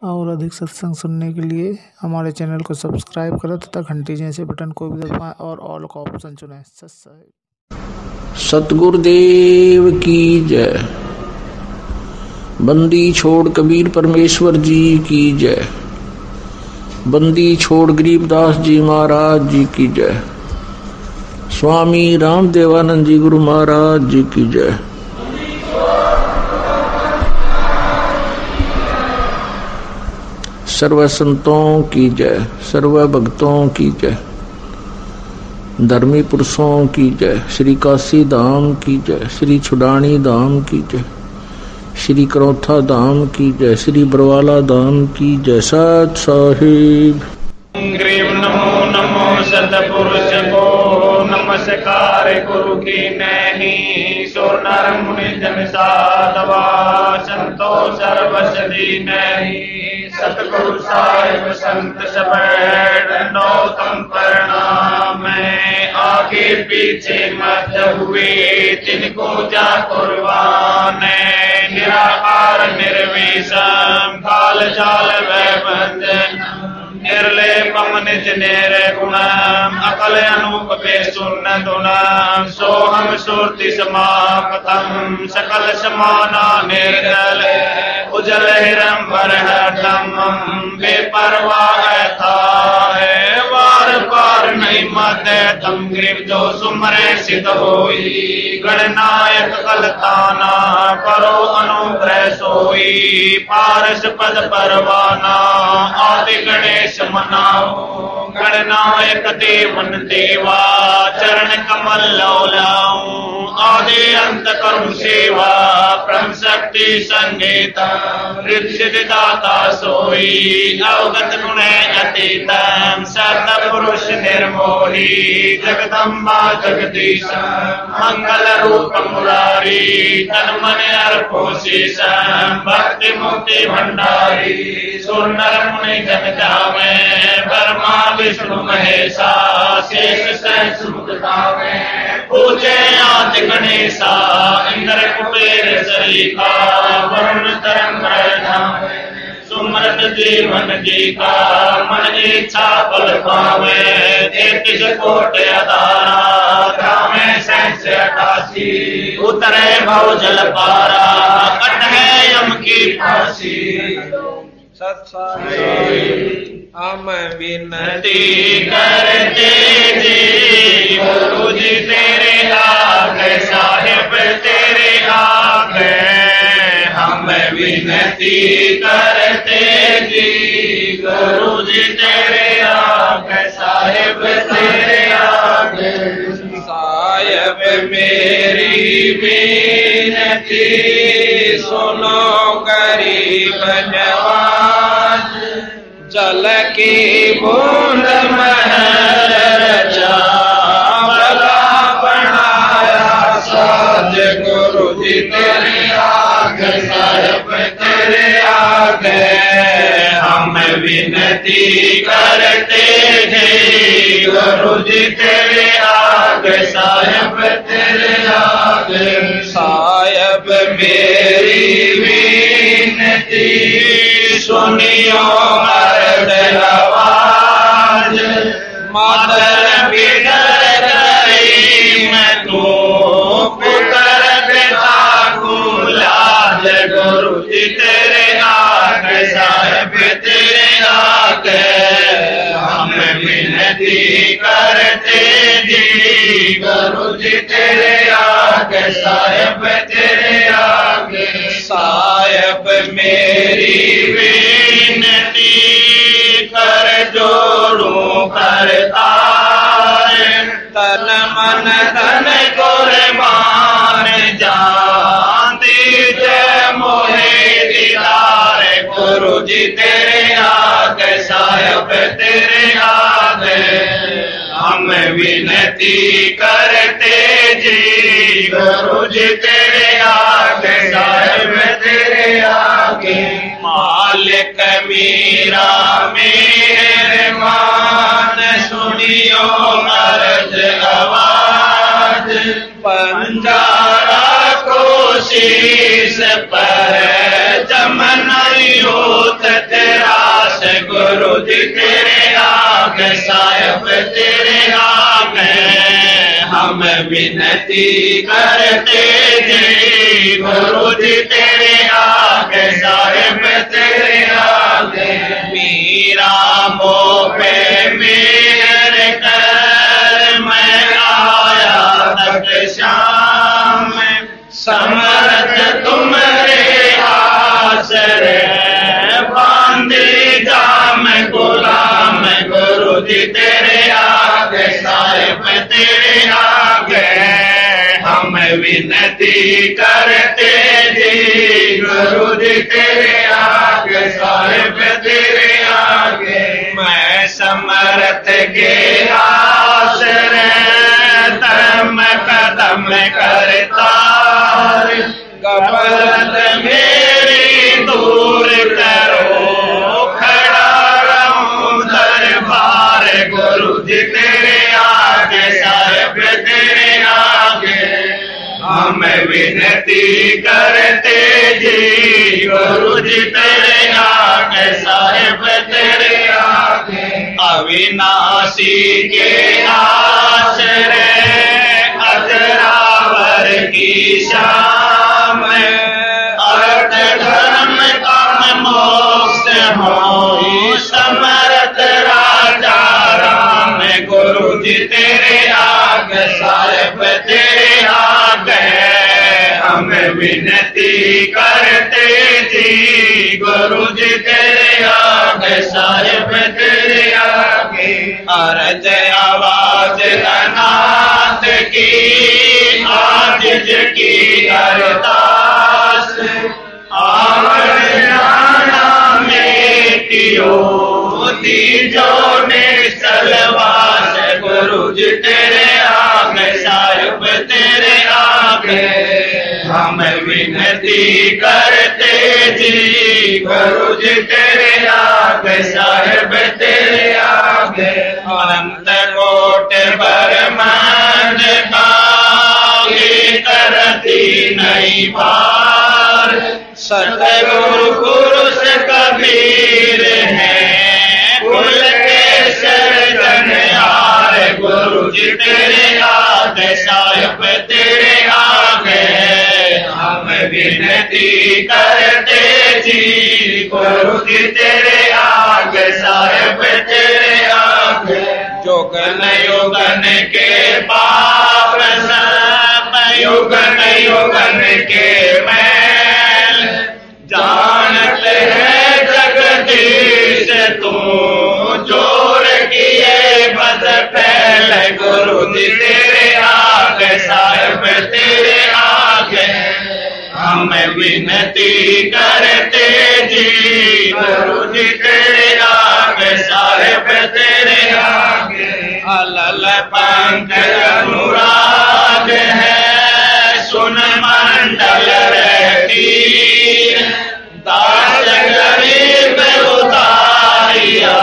और अधिक सत्संग सुनने के लिए हमारे चैनल को सब्सक्राइब करें तथा घंटी जैसे बटन को भी दबाएं और ऑल का ऑप्शन चुनें। सतगुरुदेव की जय। बंदी छोड़ कबीर परमेश्वर जी की जय। बंदी छोड़ गरीबदास जी महाराज जी की जय। स्वामी राम देवानंद जी गुरु महाराज जी की जय। सर्व संतों की जय, सर्व भक्तों की जय, धर्मी पुरुषों की जय, श्री काशी धाम की जय, श्री छुडानी धाम की जय, श्री करौथा धाम की जय, श्री बरवाला धाम की जय। सत साहिब नमो नमो सतपुरुष को नमस्कार गुरु की नहीं सो नर मुनि जन साधवा संतो सर्वसदी नहीं सतगुरु साहिब संत सब नौतम प्रणाम आगे पीछे मत हुए तिनको जा कुर्बान निराकार निर्विषम काल जाल वै बंधन निर्लेपम निज निर्गुणम अकल अनूप बेसुन्न दुनम सोहम सुरति समापतम सकल समाना निर्दल उजल हिरंबर हरदम बेपरवाह था वार पार नहीं मत तम ग्रीव जो सुमरे सिद्ध होई गणनायक कलताना करो अनुग्रह सोई पारस पद परवाना आदि गणेश मनाओ गणनायक देवन देवा चरण कमल लौलाऊं आदि अंत करुण सेवा ब्रह्म शक्ति संगीता रिद्धि दाता सोई अवगत गुण अतीतम सत पुरुष निर्मोही जगदम्बा जगदीश मंगल रूप मुरारी तन मन अर्पो शीशम भक्ति मुक्ति भंडारी सुर नर मुनि जन जावे ब्रह्मा विष्णु महेशा शेष सहस्र मुख गावे पूजे आदि गणेशा इंद्र कुबेर सरीखा वरुण तरंग धावे सुमरत जीवन जी का मन इच्छा फल पावे 33 कोट अदारा ग्रामे 88 उतरे भव जल पारा कट है यम की फांसी हम विनती करते जी गुरु जी तेरे आगे साहिब तेरे आगे हम विनती करते जी गुरु जी तेरे आगे साहिब तेरे आगे साहिब मेरी विनती सुनो गरीब नवाज जल की बूंद महर चावला बनाया साज गुरु जी तेरे आगे साहिब तेरे आगे हम विनती करते हैं गुरु जी तेरे आगे साहिब तेरे आगे साहिब मेरी विनती सुनियो मर्द आवाज मातर बिगड़ गई मैं तू पुत्र पिता को लाज गुरु जी तेरे आगे साहिब तेरे आगे हम विनती करते जी गुरु जी तेरे आगे साहिब तेरे आगे साहिब मेरी विनती कर जोड़ू करतार तन मन धन कुर्बान जान दीजिए मोहे दीदार गुरु जी तेरे आगे साहिब तेरे आगे हम विनती करते जी गुरु जी तेरे आगे साहिब तेरे आगे मालिक मेरा मेहरबान सुनियो अर्ज आवाज बंजारा को शीश पर जमन होत तेरा तेरे आगे हम विनती करते जी गुरु जी तेरे आगे साहिब तेरे आगे मीरा मो पे मेरे कर मैं आया तक शाम समर्थ तुम्हारे आसरे बांधे जाम गुलाम गुरु जी तेरे आगे साहिब तेरे आगे हम विनती करते जी गुरु जी तेरे आगे साहिब तेरे आगे मैं समर्थ के आसरे तम कदम करता गफलत मेरी दूर करो खड़ा रहूं दरबार गुरु जी तेरे आगे साहिब तेरे आगे हम विनती करते जी गुरु जी तेरे आगे साहिब तेरे आगे अविनाशी के आश्रय अजरावर की शाम अर्थ धर्म काम मोक्ष हो समर्थ राजा राम गुरु जी तेरे आगे साहिब तेरे आगे हम विनती करते जी गुरु जी तेरे आगे साहिब तेरे आगे अर्ज आवाज अनाथ की आज की अरदास आना में कियो दीजो ने सलवास गुरु जी तेरे आगे साहिब तेरे आगे हम विनती करते जी गुरु जी तेरे आगे साहिब तेरे आगे अनंत कोट ब्रह्मांड करती नहीं पार सतगुरु पुरुष कबीर है कुल के सर्जनहार गुरु जी तेरे आगे साहिब तेरे आगे हम विनती करते जी गुरु जी तेरे आगे साहिब तेरे आगे जोगन योगन के पाप सब युगन युगन के मैल जानते हैं जगदीश तू जोर किए बद फैल गुरु जी तेरे आगे साहिब तेरे आगे हम विनती करते जी गुरु जी तेरे आगे साहिब तेरे आगे अलल पंख अनुराग है सुन मंडल रहती दास गरीब उतारिया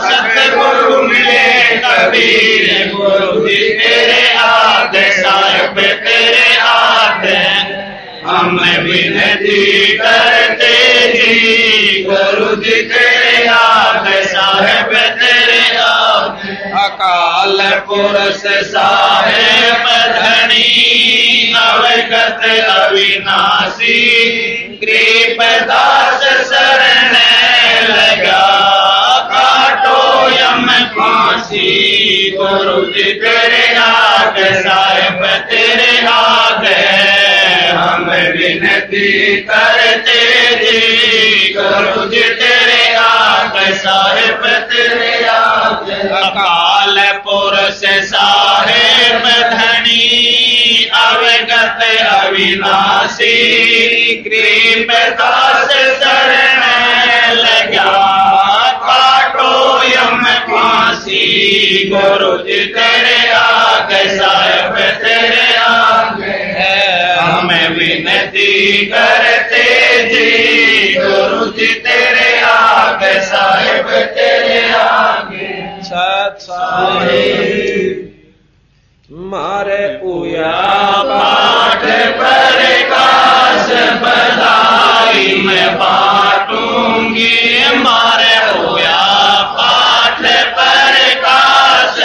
सतगुरु मिले कबीर गुरु जी तेरे आगे साहिब तेरे आगे हम विनती करते जी गुरु जी तेरे आगे साहिब तेरे आगे अकाल पुरुष साहेब धनी अवगत अविनाशी कृपदास शरण लगा काटो यम फांसी गुरु जी तेरे आगे साहिब तेरे आगे हम विनती करते जी गुरु जी तेरे आगे साहिब तेरे आगे अकाल पुरुष साहेब धनी अवगत अविनाशी कृपदास शरण लगा काटो यम फांसी गुरु जी तेरे आगे साहिब तेरे आगे हम विनती करते जी गुरु जी तेरे आगे साहिब तेरे आगे सत साहिब मारे पूया पाठ प्रकाश बधाई मैं बांटूंगी मारे पूया पाठ प्रकाश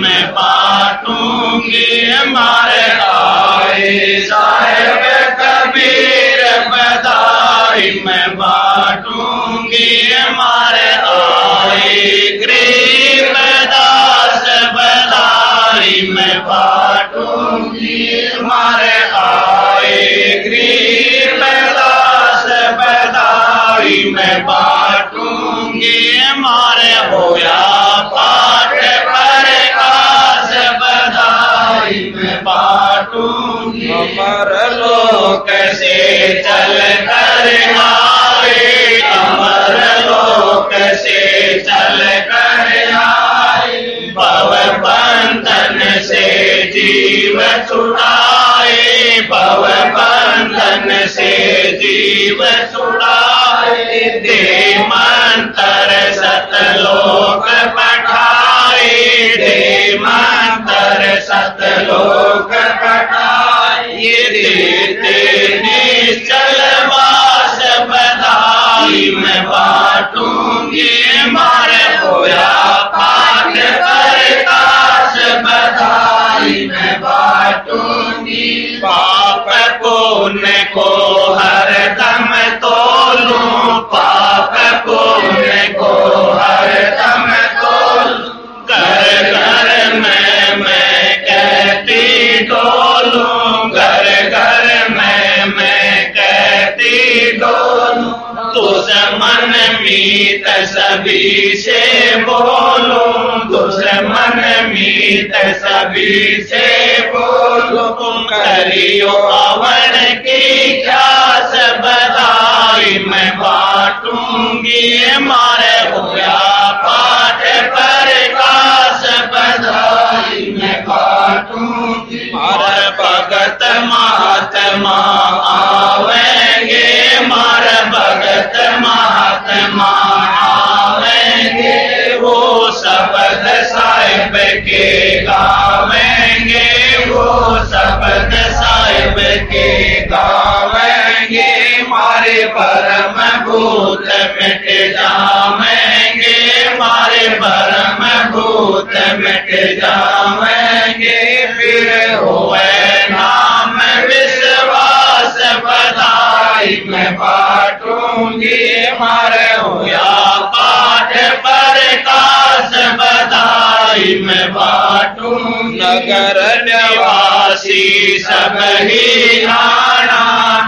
मैं बांटूंगी हमारे आए साहेब कबीर बधाई मैं बांटूंगी हमारे आए गरीब दास बधाई मैं बांटूंगी हमारे आए गरीब दास बधाई मैं बांटूंगी हमारे होया पाठ प्रकाश बधाई मैं बांटूंगी अमर लोक से चल कर आए अमर लोक से चल कर आए भव बंधन से जीव छुड़ाए भव बंधन से जीव छुड़ाए दे मंत्र सतलोक पठाए दे मंत्र सतलोक पठाए ये देते निश्चल वास बधाई मैं बांटूंगी मारे होया पाठ प्रकाश बधाई मैं बांटूंगी पाप पुण्य को हर दम तोलूं पाप पुण्य को हर दम तोलूं घर घर में मैं कहती डोलूं घर घर में मैं कहती डोलूं दुश्मन मीत सभी से बोलूं दुश्मन मीत सभी से बोलूं करियो अवर की ख्यास बधाई मैं बांटूंगी मारे होया पाठ प्रकाश बधाई मैं बांटूंगी मार भगत महात्मा आवेंगे मार भगत महात्मा आवेंगे वो शब्द साहिब के गावेंगे वो शब्द साहिब के गावेंगे मारे परम भूत मिट जावेंगे मारे परम भूत मिट जावेंगे फिर होए नाम विश्वास बधाई मैं बांटूंगी मारे होया पाठ प्रकाश बधाई मैं बांटूंगी नगर निवासी सब ही आना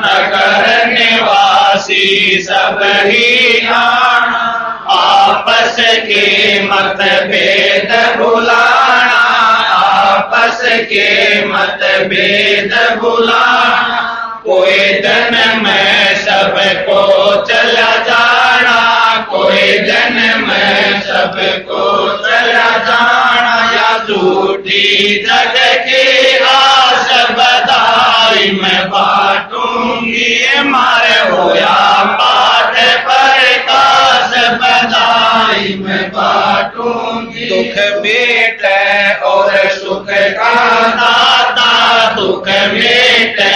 नगर निवासी सब ही आना आपस के मतभेद भुलाना आपस के मतभेद भुलाना कोई दिन में सबको चला जाना कोई दिन में सबको चला जाना या झूठी जग की आस बधाई मैं बांटूंगी मारे होया पाठ प्रकाश बधाई मैं बांटूंगी दुख मेटे और सुख का दाता दुख मेटे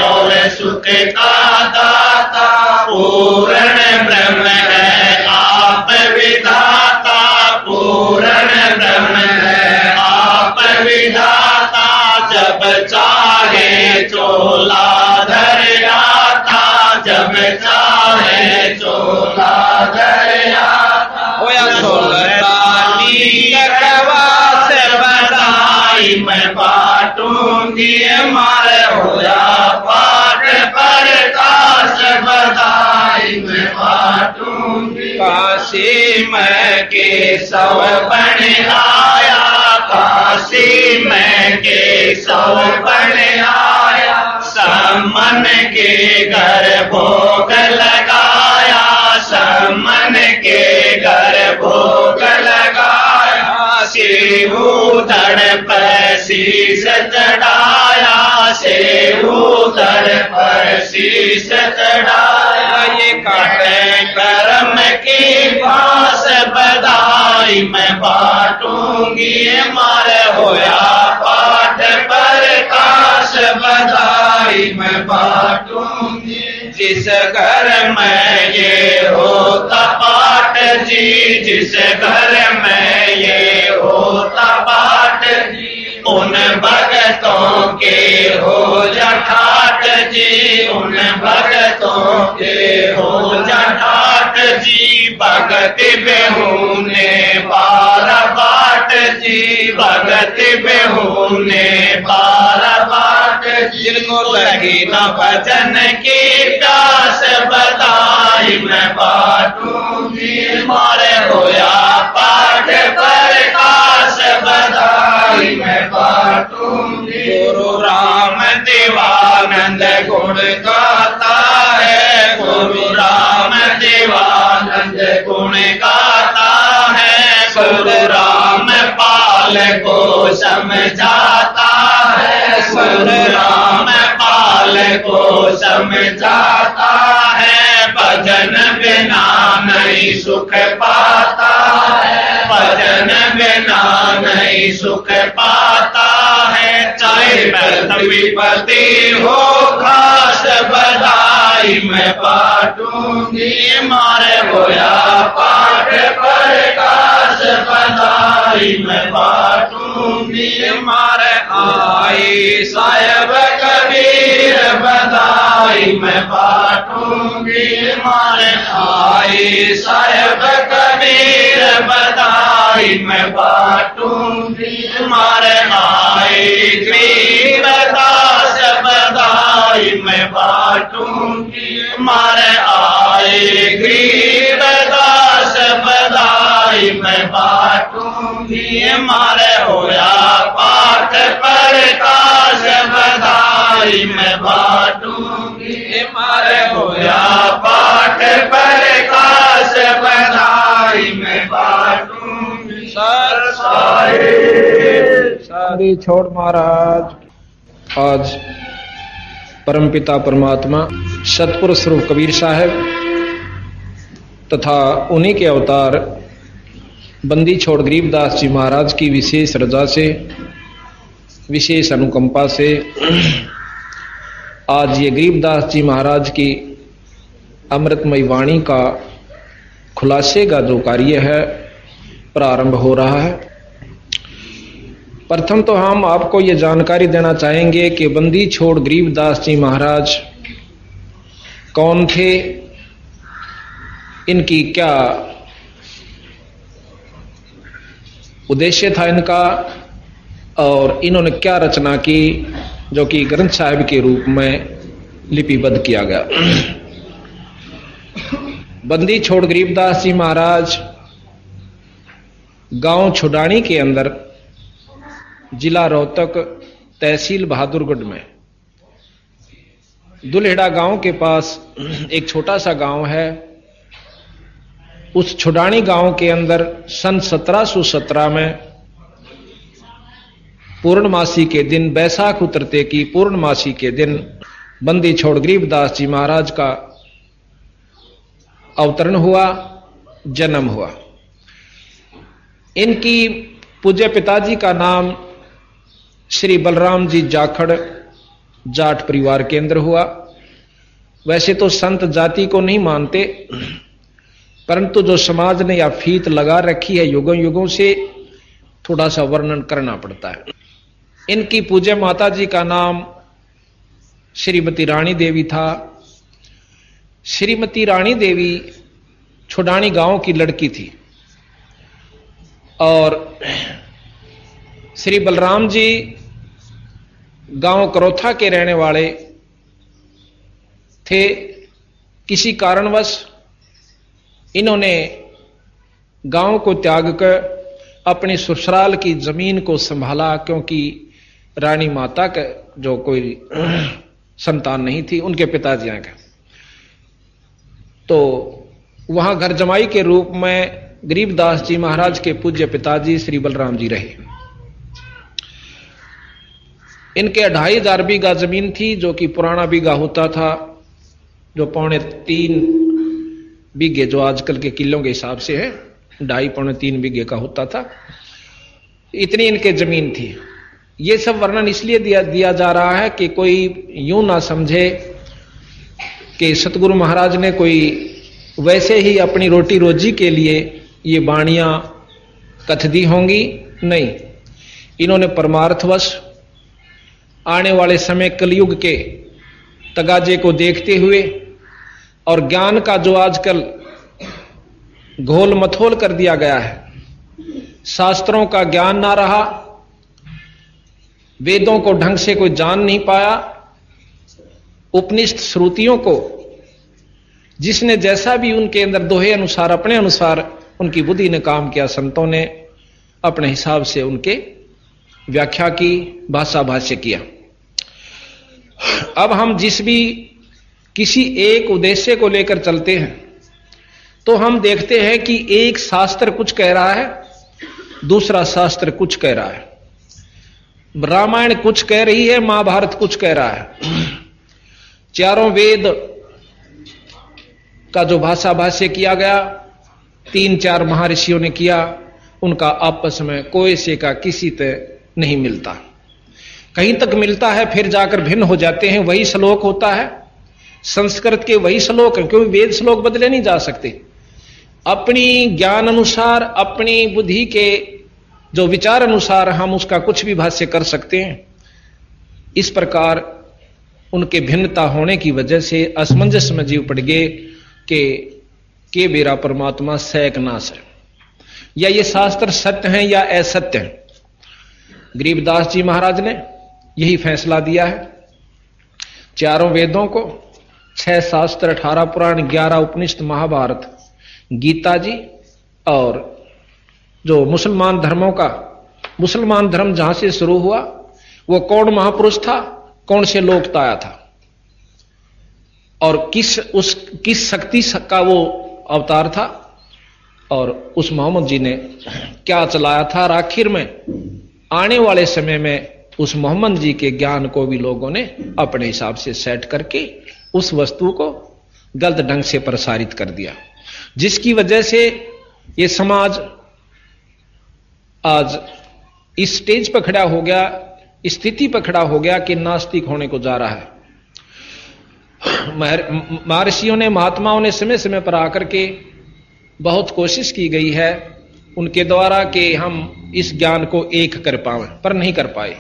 और सुख का दाता पूर्ण ब्रह्म है आप विधाता पूर्ण ब्रह्म है आप विधाता जब चाहे चोला धर आता जब चाहे चोला धर आता होया सुल्तानी कवास बधाई मैं बांटूंगी मारे होया पाठ प्रकाश बधाई मैं बांटूंगी काशी में केशव बन आया काशी में केशव बन आया समन के घर भोग लगाया समन के घर भोग लगाया सेवूधड़ पर शीश चढ़ाया सेवूधड़ पर शीश चढ़ाया ये काटे कर्म की भास बधाई मैं बांटूंगी मारे होया पाठ प्रकाश बधाई मैं बांटूंगी जिस घर में ये होता पाठ जी जिस घर में ये होता पाठ के हो जठाट जी, उन भगतों के हो जठाट जी। भगति बेहूने पार बाट जी, भगति बेहूने पार बाट। जिनको लगी न भजन की प्यास, बधाई मैं बाटूंगी। मारे होया पाठ प्रकाश, बधाई मैं बाटूंगी। गुरु राम देवानंद गुण गाता है, गुरु राम देवानंद गुण गाता है। गुरु राम पाल को समझाता है, गुरु राम पाल को समझाता है। भजन बिना नहीं सुख पाता है, भजन बिना नहीं सुख पाता है। चाहे विपत्ति हो खास, बधाई मैं बाटूंगी। मारे होया पाठ प्रकाश, बधाई मैं बाटूंगी। मारे आई साहेब कबीर, बधाई मैं बाटूंगी। मारे आई साहेब कबीर, बधाई मैं बाटूंगी। मारे आई गरीबदास, बधाई मैं बाटूंगी। मारे आए गरीबदास, बधाई मैं बाटूंगी। मारे होया पाठ प्रकाश, बधाई मैं बाटूंगी। मारे होया पाठ प्रकाश, बधाई मैं बाटूंगी। सर सारी छोड़ महाराज। आज परमपिता परमात्मा सतपुरुष स्वरूप कबीर साहब तथा उन्हीं के अवतार बंदी छोड़ गरीबदास जी महाराज की विशेष रजा से, विशेष अनुकंपा से आज ये गरीबदास जी महाराज की अमृतमयी वाणी का खुलासे का जो कार्य है प्रारंभ हो रहा है। प्रथम तो हम आपको ये जानकारी देना चाहेंगे कि बंदी छोड़ गरीबदास जी महाराज कौन थे, इनकी क्या उद्देश्य था इनका, और इन्होंने क्या रचना की जो कि ग्रंथ साहिब के रूप में लिपिबद्ध किया गया। बंदी छोड़ गरीबदास जी महाराज गांव छुडानी के अंदर, जिला रोहतक, तहसील बहादुरगढ़ में दुल्हेड़ा गांव के पास एक छोटा सा गांव है। उस छुडानी गांव के अंदर सन 1717 में पूर्णमासी के दिन, बैसाख उतरते की पूर्णमासी के दिन बंदी छोड़ गरीबदास जी महाराज का अवतरण हुआ, जन्म हुआ। इनकी पूज्य पिताजी का नाम श्री बलराम जी जाखड़ जाट परिवार के अंदर हुआ। वैसे तो संत जाति को नहीं मानते, परंतु जो समाज ने या फीत लगा रखी है युगों युगों से, थोड़ा सा वर्णन करना पड़ता है। इनकी पूज्य माता जी का नाम श्रीमती रानी देवी था। श्रीमती रानी देवी छुडानी गांव की लड़की थी और श्री बलराम जी गांव करोथा के रहने वाले थे। किसी कारणवश इन्होंने गांव को त्याग कर अपनी ससुराल की जमीन को संभाला, क्योंकि रानी माता का जो कोई संतान नहीं थी उनके पिताजी के, तो वहां घर जमाई के रूप में गरीबदास जी महाराज के पूज्य पिताजी श्री बलराम जी रहे। इनके 2500 बीघा जमीन थी, जो कि पुराना बीघा होता था, जो 2.25 बीघे जो आजकल के किलों के हिसाब से है, 2.5-3 बीघे का होता था। इतनी इनके जमीन थी। ये सब वर्णन इसलिए दिया जा रहा है कि कोई यूं ना समझे कि सतगुरु महाराज ने कोई वैसे ही अपनी रोटी रोजी के लिए ये वाणियां कथ दी होंगी। नहीं, इन्होंने परमार्थवश आने वाले समय कलयुग के तगाजे को देखते हुए और ज्ञान का जो आजकल घोल मथोल कर दिया गया है, शास्त्रों का ज्ञान ना रहा, वेदों को ढंग से कोई जान नहीं पाया, उपनिषद श्रुतियों को जिसने जैसा भी उनके अंदर दोहे अनुसार अपने अनुसार उनकी बुद्धि ने काम किया, संतों ने अपने हिसाब से उनके व्याख्या की, भाषा भाष्य किया। अब हम जिस भी किसी एक उद्देश्य को लेकर चलते हैं तो हम देखते हैं कि एक शास्त्र कुछ कह रहा है, दूसरा शास्त्र कुछ कह रहा है। रामायण कुछ कह रही है, महाभारत कुछ कह रहा है। चारों वेद का जो भाषा भाष्य किया गया, 3-4 महर्षियों ने किया, उनका आपस में कोई से का किसी तक नहीं मिलता। कहीं तक मिलता है, फिर जाकर भिन्न हो जाते हैं। वही श्लोक होता है, संस्कृत के वही श्लोक है, क्योंकि वेद श्लोक बदले नहीं जा सकते। अपनी ज्ञान अनुसार, अपनी बुद्धि के जो विचार अनुसार हम उसका कुछ भी भाष्य कर सकते हैं। इस प्रकार उनके भिन्नता होने की वजह से असमंजस में जीव पड़ गए कि मेरा परमात्मा सैक नाश है, या ये शास्त्र सत्य हैं या असत्य हैं। गरीबदास जी महाराज ने यही फैसला दिया है। चारों वेदों को, 6 शास्त्र, 18 पुराण, 11 उपनिषद, महाभारत, गीता जी, और जो मुसलमान धर्मों का, मुसलमान धर्म जहां से शुरू हुआ, वो कौन महापुरुष था, कौन से लोक तो आया था, और किस शक्ति का वो अवतार था, और उस मोहम्मद जी ने क्या चलाया था। और आखिर में आने वाले समय में उस मोहम्मद जी के ज्ञान को भी लोगों ने अपने हिसाब से सेट करके उस वस्तु को गलत ढंग से प्रसारित कर दिया, जिसकी वजह से ये समाज आज इस स्टेज पर खड़ा हो गया, स्थिति पर खड़ा हो गया कि नास्तिक होने को जा रहा है। महर्षियों ने, महात्माओं ने समय समय पर आकर के बहुत कोशिश की गई है उनके द्वारा कि हम इस ज्ञान को एक कर पाए, पर नहीं कर पाए।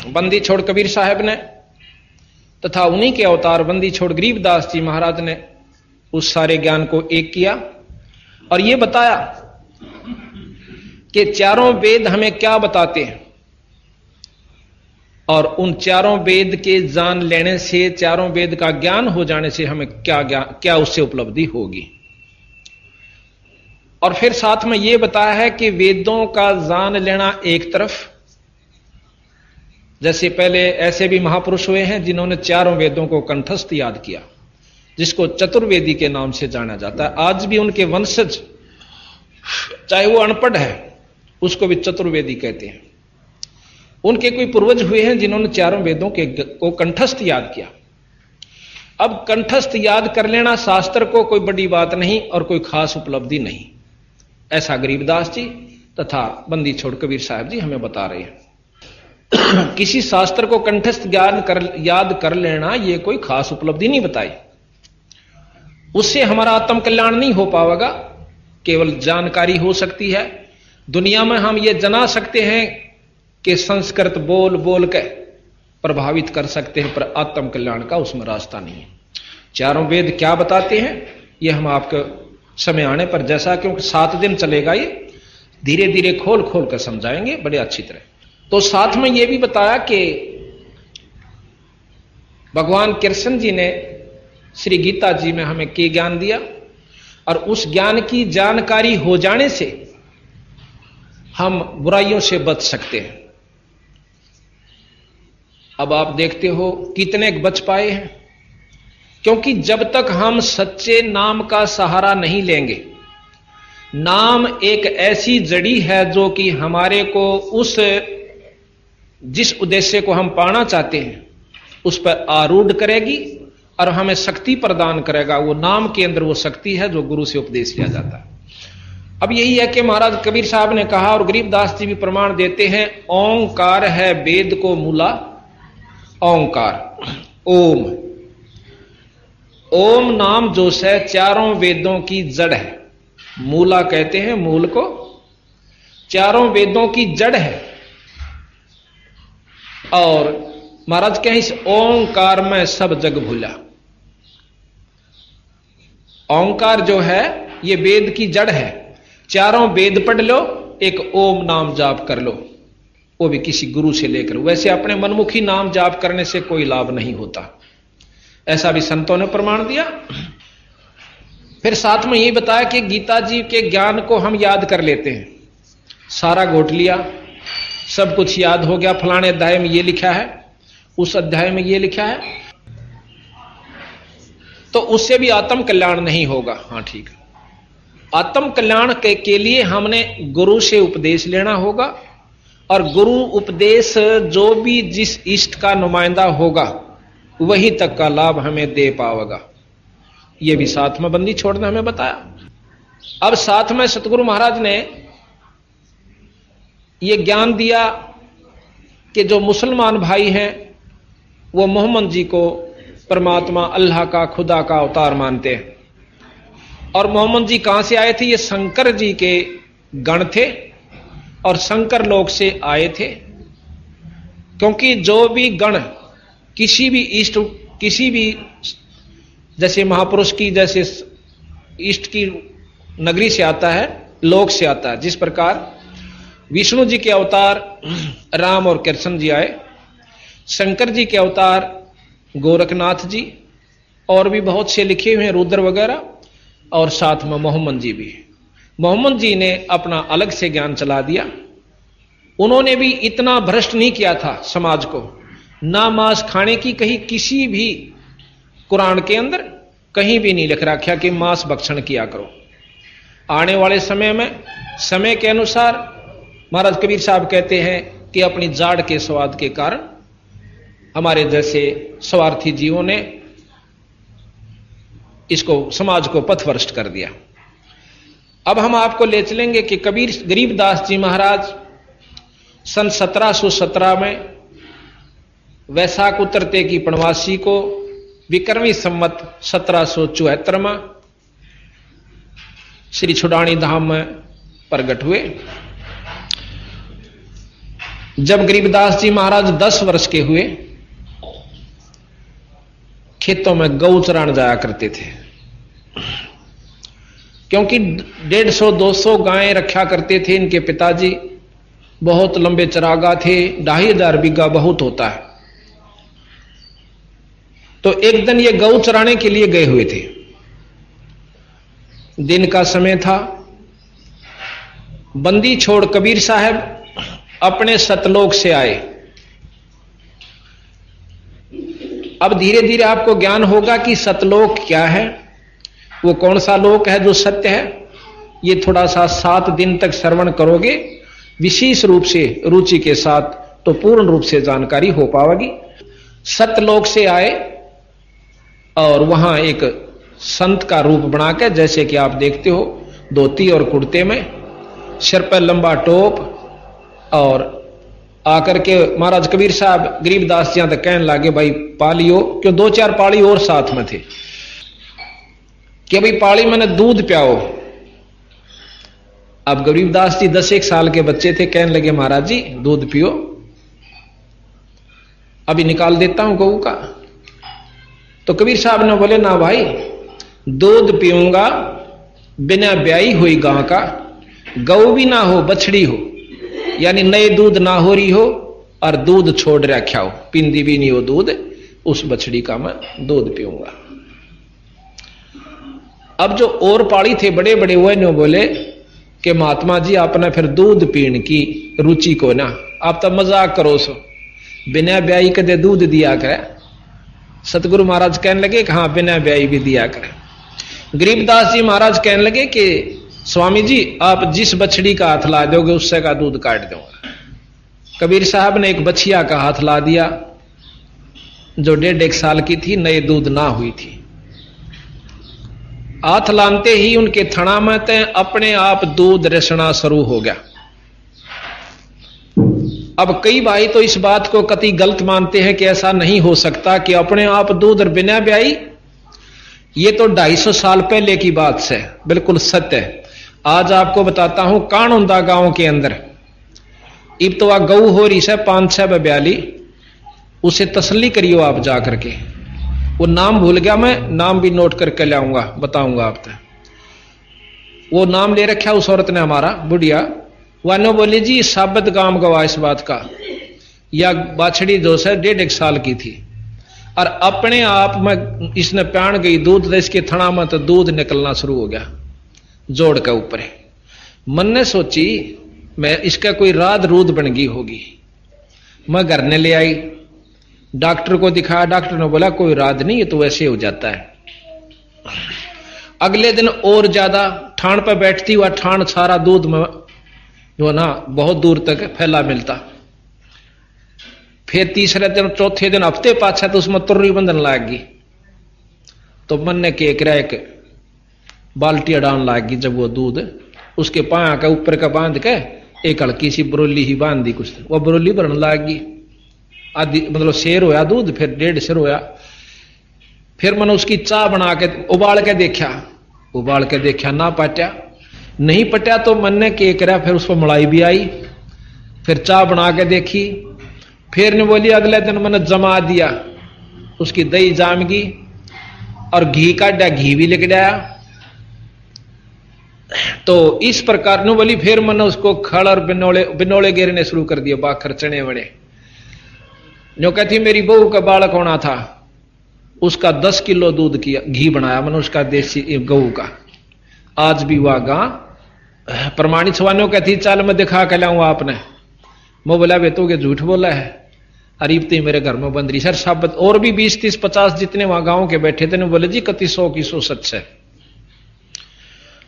बंदी छोड़ कबीर साहब ने तथा उन्हीं के अवतार बंदी छोड़ गरीबदास जी महाराज ने उस सारे ज्ञान को एक किया और यह बताया कि चारों वेद हमें क्या बताते हैं, और उन चारों वेद के जान लेने से, चारों वेद का ज्ञान हो जाने से हमें क्या उससे उपलब्धि होगी। और फिर साथ में यह बताया है कि वेदों का जान लेना एक तरफ, जैसे पहले ऐसे भी महापुरुष हुए हैं जिन्होंने चारों वेदों को कंठस्थ याद किया, जिसको चतुर्वेदी के नाम से जाना जाता है। आज भी उनके वंशज, चाहे वो अनपढ़ है, उसको भी चतुर्वेदी कहते हैं। उनके कोई पूर्वज हुए हैं जिन्होंने चारों वेदों को कंठस्थ याद किया। अब कंठस्थ याद कर लेना शास्त्र को कोई बड़ी बात नहीं और कोई खास उपलब्धि नहीं, ऐसा गरीबदास जी तथा बंदी छोड़ कबीर साहब जी हमें बता रहे हैं। किसी शास्त्र को कंठस्थ याद कर लेना यह कोई खास उपलब्धि नहीं बताई, उससे हमारा आत्म कल्याण नहीं हो पाएगा, केवल जानकारी हो सकती है। दुनिया में हम ये जना सकते हैं कि संस्कृत बोल बोल के प्रभावित कर सकते हैं, पर आत्म कल्याण का उसमें रास्ता नहीं है। चारों वेद क्या बताते हैं ये हम आपको समय आने पर, जैसा क्योंकि 7 दिन चलेगा, ये धीरे धीरे खोल खोल कर समझाएंगे बड़े अच्छी तरह। तो साथ में यह भी बताया कि भगवान कृष्ण जी ने श्री गीता जी में हमें क्या ज्ञान दिया, और उस ज्ञान की जानकारी हो जाने से हम बुराइयों से बच सकते हैं। अब आप देखते हो कितने बच पाए हैं, क्योंकि जब तक हम सच्चे नाम का सहारा नहीं लेंगे, नाम एक ऐसी जड़ी है जो कि हमारे को जिस उद्देश्य को हम पाना चाहते हैं उस पर आरूढ़ करेगी और हमें शक्ति प्रदान करेगा। वो नाम के अंदर वो शक्ति है जो गुरु से उपदेश लिया जाता है। अब यही है कि महाराज कबीर साहब ने कहा, और गरीबदास जी भी प्रमाण देते हैं, ओंकार है वेद को मूला। ओंकार, ओम, ओम नाम जो है चारों वेदों की जड़ है। मूला कहते हैं मूल को, चारों वेदों की जड़ है। और महाराज कहें इस ओंकार में सब जग भूला। ओंकार जो है ये वेद की जड़ है। चारों वेद पढ़ लो, एक ओम नाम जाप कर लो, वो भी किसी गुरु से लेकर। वैसे अपने मनमुखी नाम जाप करने से कोई लाभ नहीं होता, ऐसा भी संतों ने प्रमाण दिया। फिर साथ में यही बताया कि गीता जी के ज्ञान को हम याद कर लेते हैं, सारा घोट लिया, सब कुछ याद हो गया, फलाने अध्याय में ये लिखा है, उस अध्याय में ये लिखा है, तो उससे भी आत्म कल्याण नहीं होगा। हाँ ठीक है, आत्म कल्याण के लिए हमने गुरु से उपदेश लेना होगा, और गुरु उपदेश जो भी जिस इष्ट का नुमाइंदा होगा वही तक का लाभ हमें दे पाएगा। ये भी साथ में बंदी छोड़ना हमें बताया। अब साथ में सतगुरु महाराज ने ये ज्ञान दिया कि जो मुसलमान भाई हैं वो मोहम्मद जी को परमात्मा अल्लाह का, खुदा का अवतार मानते हैं। और मोहम्मद जी कहां से आए थे? ये शंकर जी के गण थे और शंकर लोक से आए थे। क्योंकि जो भी गण किसी भी इष्ट, किसी भी जैसे महापुरुष की जैसे इष्ट की नगरी से आता है, लोक से आता है, जिस प्रकार विष्णु जी के अवतार राम और कृष्ण जी आए, शंकर जी के अवतार गोरखनाथ जी, और भी बहुत से लिखे हुए हैं रुद्र वगैरह, और साथ में मोहम्मद जी भी। मोहम्मद जी ने अपना अलग से ज्ञान चला दिया। उन्होंने भी इतना भ्रष्ट नहीं किया था समाज को, ना मांस खाने की कहीं किसी भी कुरान के अंदर कहीं भी नहीं लिख रखा कि मांस भक्षण किया करो। आने वाले समय में समय के अनुसार महाराज कबीर साहब कहते हैं कि अपनी जाड़ के स्वाद के कारण हमारे जैसे स्वार्थी जीवों ने इसको समाज को पथभ्रष्ट कर दिया। अब हम आपको ले चलेंगे कि कबीर गरीबदास जी महाराज सन 1717 में वैशाख उतरते की पणवासी को विक्रमी संवत 1774 में श्री छुडानी धाम में प्रगट हुए। जब गरीबदास जी महाराज 10 वर्ष के हुए, खेतों में गौ चराने जाया करते थे, क्योंकि 150-200 गायें रखा करते थे इनके पिताजी। बहुत लंबे चरागा थे, 2500 बीघा बहुत होता है। तो एक दिन ये गौ चराने के लिए गए हुए थे, दिन का समय था। बंदी छोड़ कबीर साहब अपने सतलोक से आए। अब धीरे धीरे आपको ज्ञान होगा कि सतलोक क्या है, वो कौन सा लोक है जो सत्य है। ये थोड़ा सा 7 दिन तक श्रवण करोगे विशेष रूप से रुचि के साथ, तो पूर्ण रूप से जानकारी हो पाएगी। सतलोक से आए और वहां एक संत का रूप बनाकर, जैसे कि आप देखते हो, धोती और कुर्ते में, सिर पर लंबा टोप, और आकर के महाराज कबीर साहब गरीबदास जी तक कहने लगे, भाई पालियो, क्यों 2-4 पाली और साथ में थे, कि भाई पाली मैंने दूध पियाओ। अब गरीबदास जी 10-1 साल के बच्चे थे, कहने लगे महाराज जी दूध पियो, अभी निकाल देता हूं गऊ का। तो कबीर साहब ने बोले, ना भाई, दूध पीऊंगा बिना ब्याई हुई गां का, गऊ भी ना हो बछड़ी हो, यानी नए दूध ना हो रही हो और दूध छोड़ रखा हो, पिंदी भी नहीं हो दूध, उस बछड़ी का मैं दूध पीऊंगा। अब जो और पाड़ी थे बड़े बड़े, वो ने बोले कि महात्मा जी आपने फिर दूध पीने की रुचि को ना, आप तो मजाक करो सो, बिना ब्याई कदे दूध दिया करे। सतगुरु महाराज कहने लगे कि हाँ बिना ब्याई भी दिया करे। गरीबदास जी महाराज कहने लगे कि स्वामी जी आप जिस बछड़ी का हाथ ला दोगे उससे का दूध काट दूंगा। कबीर साहब ने एक बछिया का हाथ ला दिया जो 1.5 साल की थी, नए दूध ना हुई थी। हाथ लाते ही उनके थना में ते अपने आप दूध रसना शुरू हो गया। अब कई भाई तो इस बात को कतई गलत मानते हैं कि ऐसा नहीं हो सकता कि अपने आप दूध और बिना ब्याई। ये तो 250 साल पहले की बात है, बिल्कुल सत्य है। आज आपको बताता हूं, कानोंदा गांव के अंदर इब तो गऊ हो रही है 5-6 ब्याली, उसे तसल्ली करियो आप जा करके। वो नाम भूल गया, मैं नाम भी नोट करके लाऊंगा, बताऊंगा आप तक। वो नाम ले रखा उस औरत ने हमारा, बुढ़िया। वानो बोली जी साबित काम गवा इस बात का, या बाछड़ी जो से 1.5 साल की थी और अपने आप में इसने प्यान गई दूध, इसके थना में तो दूध निकलना शुरू हो गया जोड़ के ऊपर। मन ने सोची मैं इसका कोई राध रूद बन गई होगी। मैं घर ने ले आई, डॉक्टर को दिखाया, डॉक्टर ने बोला कोई राध नहीं, ये तो वैसे हो जाता है। अगले दिन और ज्यादा ठाण पर बैठती हुआ, ठाण सारा दूध में जो ना बहुत दूर तक फैला मिलता। फिर तीसरे दिन चौथे दिन हफ्ते पाछा तो उसमें तुर्री बंधन लाग गई। तो मन ने के करा एक बाल्टी अड़ान लाग गई। जब वो दूध उसके पाया के ऊपर का बांध के एक हल्की सी बरोली ही बांध दी, कुछ वो बरोली भरने लाग गई। आधी मतलब शेर होया दूध, फिर 1.5 शेर होया। फिर मैंने उसकी चाह बना के उबाल के देखा, ना पटा, नहीं पटा। तो मन ने के करा, फिर उस पर मलाई भी आई, फिर चाह बना के देखी। फिर ने बोली अगले दिन मैंने जमा दिया, उसकी दही जाम गई और घी काटा, घी भी लिख दिया। तो इस प्रकार ने बोली। फिर मैंने उसको खड़ और बिनोले गिरने शुरू कर दिए, बाखर चने वड़े। जो कहती मेरी बहू का बालक होना था, उसका 10 किलो दूध किया, घी बनाया मैंने उसका, देसी गऊ का। आज भी वह गां प्रमाणित सवानों कहती चल मैं दिखा के लाऊं आपने। मैं बोला वे तो झूठ बोला है, अरीबती मेरे घर में बंद रही सर साबित। और भी 20, 30, 50 जितने वहां गांव के बैठे थे, बोले जी कति 100 की 100 सच है।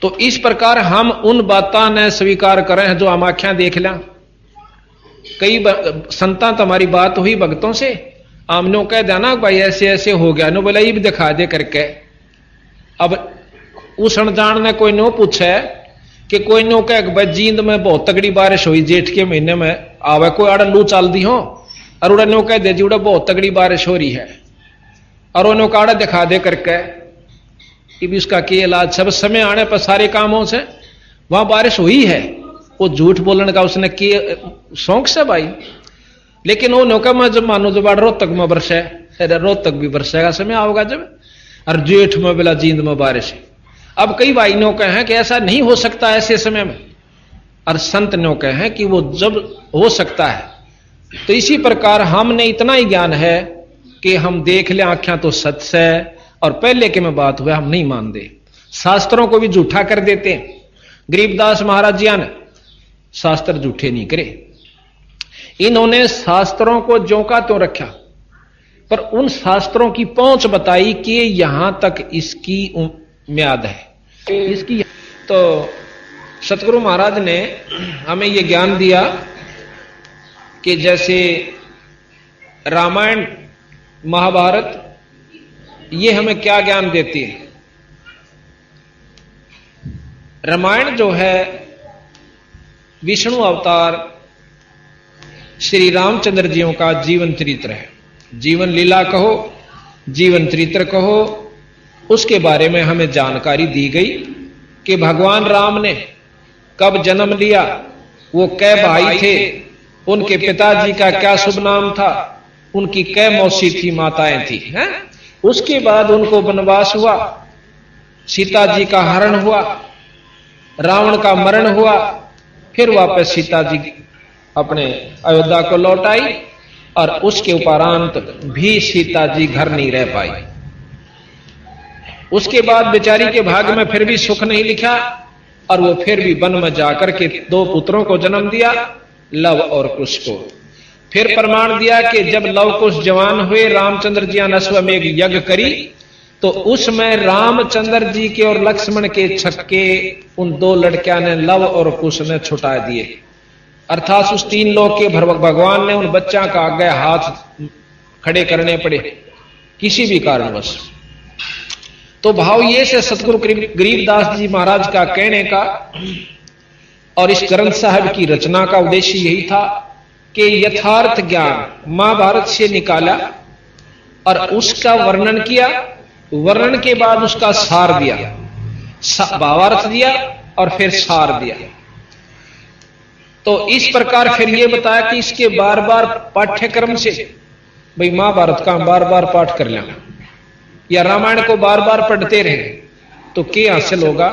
तो इस प्रकार हम उन बातों ने स्वीकार करें हैं जो हम आख्या देख लें। कई संतां तुम्हारी बात हुई भक्तों से, आमनो कह देना भाई ऐसे ऐसे हो गया, नो बोला ये भी दिखा दे करके। अब उस अनजान ने कोई नो पूछे कि कोई नो कह जींद में बहुत तगड़ी बारिश हुई जेठ के महीने में, आवे कोई आड़ लू चल दी हो और उड़ा नो कह दे जी उड़ा बहुत तगड़ी बारिश हो रही है, और उन्होंने काड़ा दिखा दे करके। ये भी उसका क्या इलाज, सब समय आने पर सारे कामों से वहां बारिश हुई है। वो झूठ बोलने का उसने किए शौक से भाई। लेकिन वो नौका में जब मानो जब रोहतक में बरसे, रोहतक भी बरसेगा समय आओगा जब, और जेठ में बेला जींद में बारिश है। अब कई भाई नौके हैं कि ऐसा नहीं हो सकता ऐसे समय में, और संत नौके हैं कि वो जब हो सकता है। तो इसी प्रकार हमने इतना ही ज्ञान है कि हम देख ले आंखें तो सच है, और पहले के में बात हुआ हम नहीं मानते, शास्त्रों को भी झूठा कर देते हैं। गरीबदास महाराज जी ने शास्त्र झूठे नहीं करे, इन्होंने शास्त्रों को ज्यों का त्यों रखा, पर उन शास्त्रों की पहुंच बताई कि यहां तक इसकी म्याद है इसकी। तो सतगुरु महाराज ने हमें यह ज्ञान दिया कि जैसे रामायण महाभारत ये हमें क्या ज्ञान देती है। रामायण जो है विष्णु अवतार श्री रामचंद्र जियों का जीवन चरित्र है। जीवन लीला कहो, जीवन चरित्र कहो, उसके बारे में हमें जानकारी दी गई कि भगवान राम ने कब जन्म लिया, वो कै भाई थे, उनके पिताजी का क्या शुभ नाम था, उनकी कै मौसी थी, माताएं थी, हैं? उसके बाद उनको वनवास हुआ, सीता जी का हरण हुआ, रावण का मरण हुआ, फिर वापस सीता जी अपने अयोध्या को लौट आई, और उसके उपरांत भी सीता जी घर नहीं रह पाई। उसके बाद बेचारी के भाग्य में फिर भी सुख नहीं लिखा, और वो फिर भी वन में जाकर के 2 पुत्रों को जन्म दिया, लव और कुश को। फिर प्रमाण दिया कि जब लव कुश जवान हुए, रामचंद्र जी ने अश्वमेघ यज्ञ करी, तो उसमें रामचंद्र जी के और लक्ष्मण के छक्के उन 2 लड़कियां ने लव और कुश ने छुटा दिए। अर्थात उस 3 लोक के भगवान ने उन बच्चा का आगे हाथ खड़े करने पड़े किसी भी कारणवश। तो भाव ये से सतगुरु गरीबदास जी महाराज का कहने का और इस ग्रंथ साहब की रचना का उद्देश्य यही था कि यथार्थ ज्ञान महाभारत से निकाला और उसका वर्णन किया, वर्णन के बाद उसका सार दिया, भावार्थ दिया और फिर सार दिया। तो इस प्रकार फिर यह बताया कि इसके बार बार पाठ्यक्रम से भाई महाभारत का हम बार बार पाठ कर लें या रामायण को बार बार पढ़ते रहे तो क्या हासिल होगा?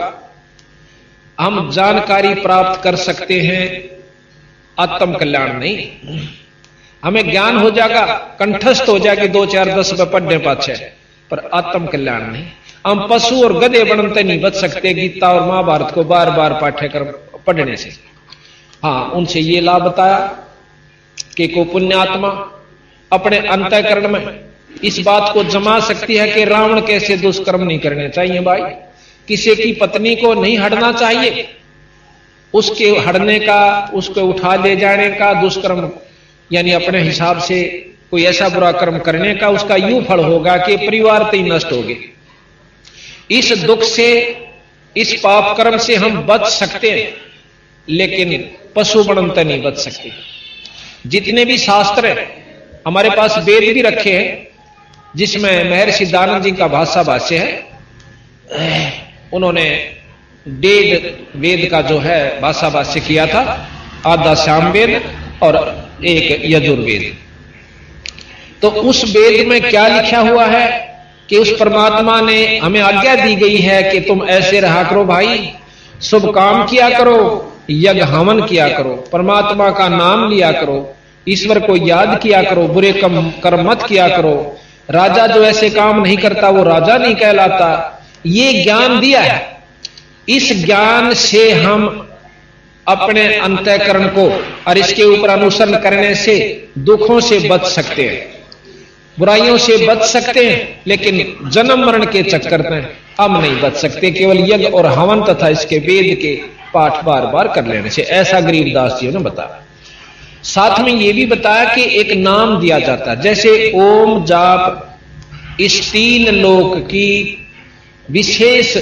हम जानकारी प्राप्त कर सकते हैं, आत्म कल्याण नहीं। हमें ज्ञान हो जाएगा, कंठस्थ हो जाएगी 2 4 10 रुपए पढ़ने पाछे, पर आत्म कल्याण नहीं। हम पशु और गधे बनते नहीं बच सकते गीता और महाभारत को बार बार पाठ्यक्रम पढ़ने से। हाँ, उनसे ये लाभ बताया कि को पुण्यात्मा अपने अंतःकरण में इस बात को जमा सकती है कि रावण कैसे दुष्कर्म नहीं करने चाहिए। भाई, किसी की पत्नी को नहीं हड़ना चाहिए, उसके हड़ने का, उसको उठा ले जाने का, दुष्कर्म यानी अपने हिसाब से कोई ऐसा बुरा कर्म करने का उसका यूं फल होगा कि परिवार तय नष्ट हो गए। इस दुख से, इस पाप कर्म से हम बच सकते हैं, लेकिन पशु बनते नहीं बच सकते। जितने भी शास्त्र हैं, हमारे पास वेद भी रखे हैं जिसमें महर्षि दानव जी का भाष्य है। उन्होंने 1.5 वेद का जो है भाष्य किया था, आधा साम वेद और एक यजुर्वेद। तो उस वेद में क्या लिखा हुआ है कि उस परमात्मा ने हमें आज्ञा दी गई है कि तुम ऐसे रहा करो भाई, शुभ काम किया करो, यज्ञ हवन किया करो, परमात्मा का नाम लिया करो, ईश्वर को याद किया करो, बुरे कर्म मत किया करो। राजा जो ऐसे काम नहीं करता वो राजा नहीं कहलाता। ये ज्ञान दिया है। इस ज्ञान से हम अपने अंतःकरण को और इसके ऊपर अनुसरण करने से दुखों से बच सकते हैं, बुराइयों से बच सकते हैं, लेकिन जन्म मरण के चक्कर में हम नहीं बच सकते केवल यज्ञ और हवन तथा इसके वेद के पाठ बार बार कर लेने से। ऐसा गरीबदास जी ने बताया। साथ में यह भी बताया कि एक नाम दिया जाता है, जैसे ओम जाप, इस 3 लोक की विशेष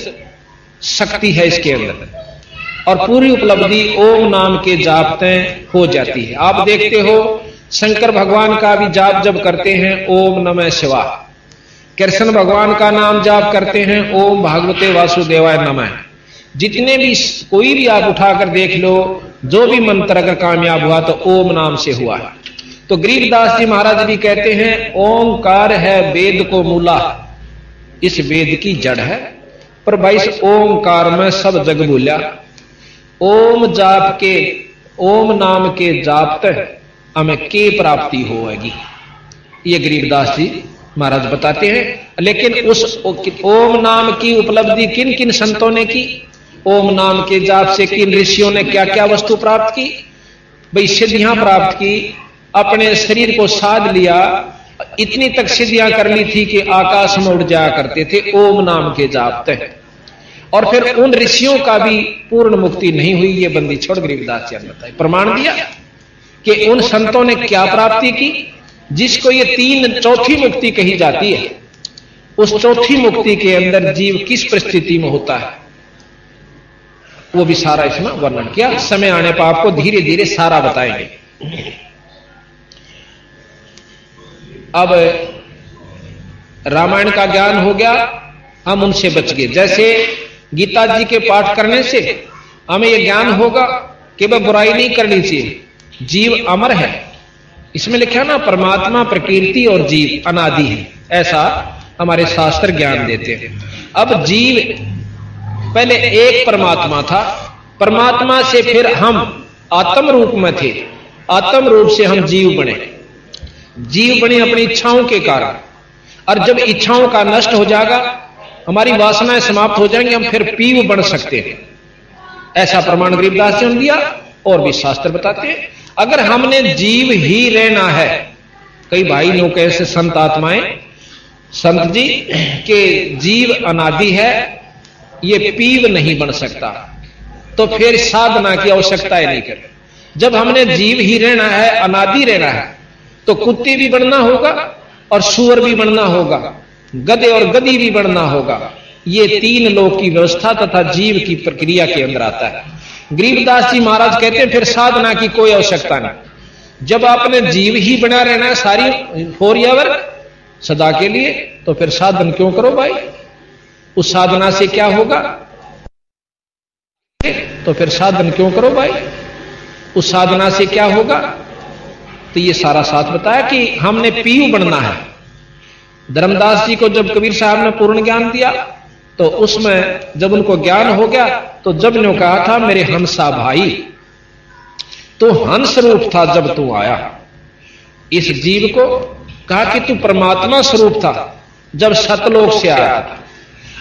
शक्ति है इसके अंदर, और पूरी उपलब्धि ओम नाम के जापते हो जाती है। आप देखते हो शंकर भगवान का भी जाप जब करते हैं ओम नमः शिवाय, कृष्ण भगवान का नाम जाप करते हैं ओम भागवते वासुदेवाय नमः। जितने भी कोई भी आप उठाकर देख लो, जो भी मंत्र अगर कामयाब हुआ तो ओम नाम से हुआ है। तो गरीबदास जी महाराज भी कहते हैं ओंकार है वेद को मूला, इस वेद की जड़ है, पर भाई इस ओंकार में सब जग भूला। ओम जाप के, ओम नाम के जापते हमें के प्राप्ति होगी, ये गरीबदास जी महाराज बताते हैं। लेकिन उस ओम नाम की उपलब्धि किन किन संतों ने की, ओम नाम के जाप से किन ऋषियों ने क्या क्या वस्तु प्राप्त की? भाई सिद्धियां प्राप्त की, अपने शरीर को साध लिया, इतनी तक सिद्धियां कर ली थी कि आकाश में उड़ जाया करते थे ओम नाम के जाप तक। और फिर उन ऋषियों का भी पूर्ण मुक्ति नहीं हुई, ये बंदी छोड़ गरीबदास जी ने बताया, प्रमाण दिया कि उन संतों ने क्या प्राप्ति की, जिसको ये चौथी मुक्ति कही जाती है। उस चौथी मुक्ति के अंदर जीव किस परिस्थिति में होता है वो भी सारा इसमें वर्णन किया। समय आने पर आपको धीरे धीरे सारा बताएंगे। अब रामायण का ज्ञान हो गया, हम उनसे बच गए। जैसे गीता जी के पाठ करने से हमें यह ज्ञान होगा कि वह बुराई नहीं करनी चाहिए, जीव अमर है। इसमें लिखा ना परमात्मा, प्रकृति और जीव अनादि है, ऐसा हमारे शास्त्र ज्ञान देते हैं। अब जीव पहले एक परमात्मा था, परमात्मा से फिर हम आत्म रूप में थे, आत्म रूप से हम जीव बने। जीव बने अपनी इच्छाओं के कारण, और जब इच्छाओं का नष्ट हो जाएगा, हमारी वासनाएं समाप्त हो जाएंगी, हम फिर पीव बन सकते हैं। ऐसा प्रमाण गरीबदास जी ने दिया और भी शास्त्र बताते हैं। अगर हमने जीव ही रहना है, कई भाई लोग कैसे संत आत्माएं, संत जी के जीव अनादि है, ये पीव नहीं बन सकता, तो फिर साधना की आवश्यकता ही नहीं कर। जब हमने जीव ही रहना है, अनादि रहना है, तो कुत्ते भी बनना होगा और सूअर भी बनना होगा, गधे और गधी भी बनना होगा। ये 3 लोक की व्यवस्था तथा जीव की प्रक्रिया के अंदर आता है। गरीबदास जी महाराज कहते हैं फिर साधना की कोई आवश्यकता नहीं। जब आपने जीव ही बना रहना है सारी फोरियावर सदा के लिए, तो फिर साधन क्यों करो भाई? उस साधना से क्या होगा? तो फिर साधन क्यों करो भाई? उस साधना से क्या होगा? तो ये सारा साथ बताया कि हमने पीयू बनना है। धर्मदास जी को जब कबीर साहब ने पूर्ण ज्ञान दिया तो उसमें जब उनको ज्ञान हो गया तो जब ने कहा था मेरे हंसा भाई, तो हंस रूप था जब तू आया। इस जीव को कहा कि तू परमात्मा स्वरूप था जब सतलोक से आया था,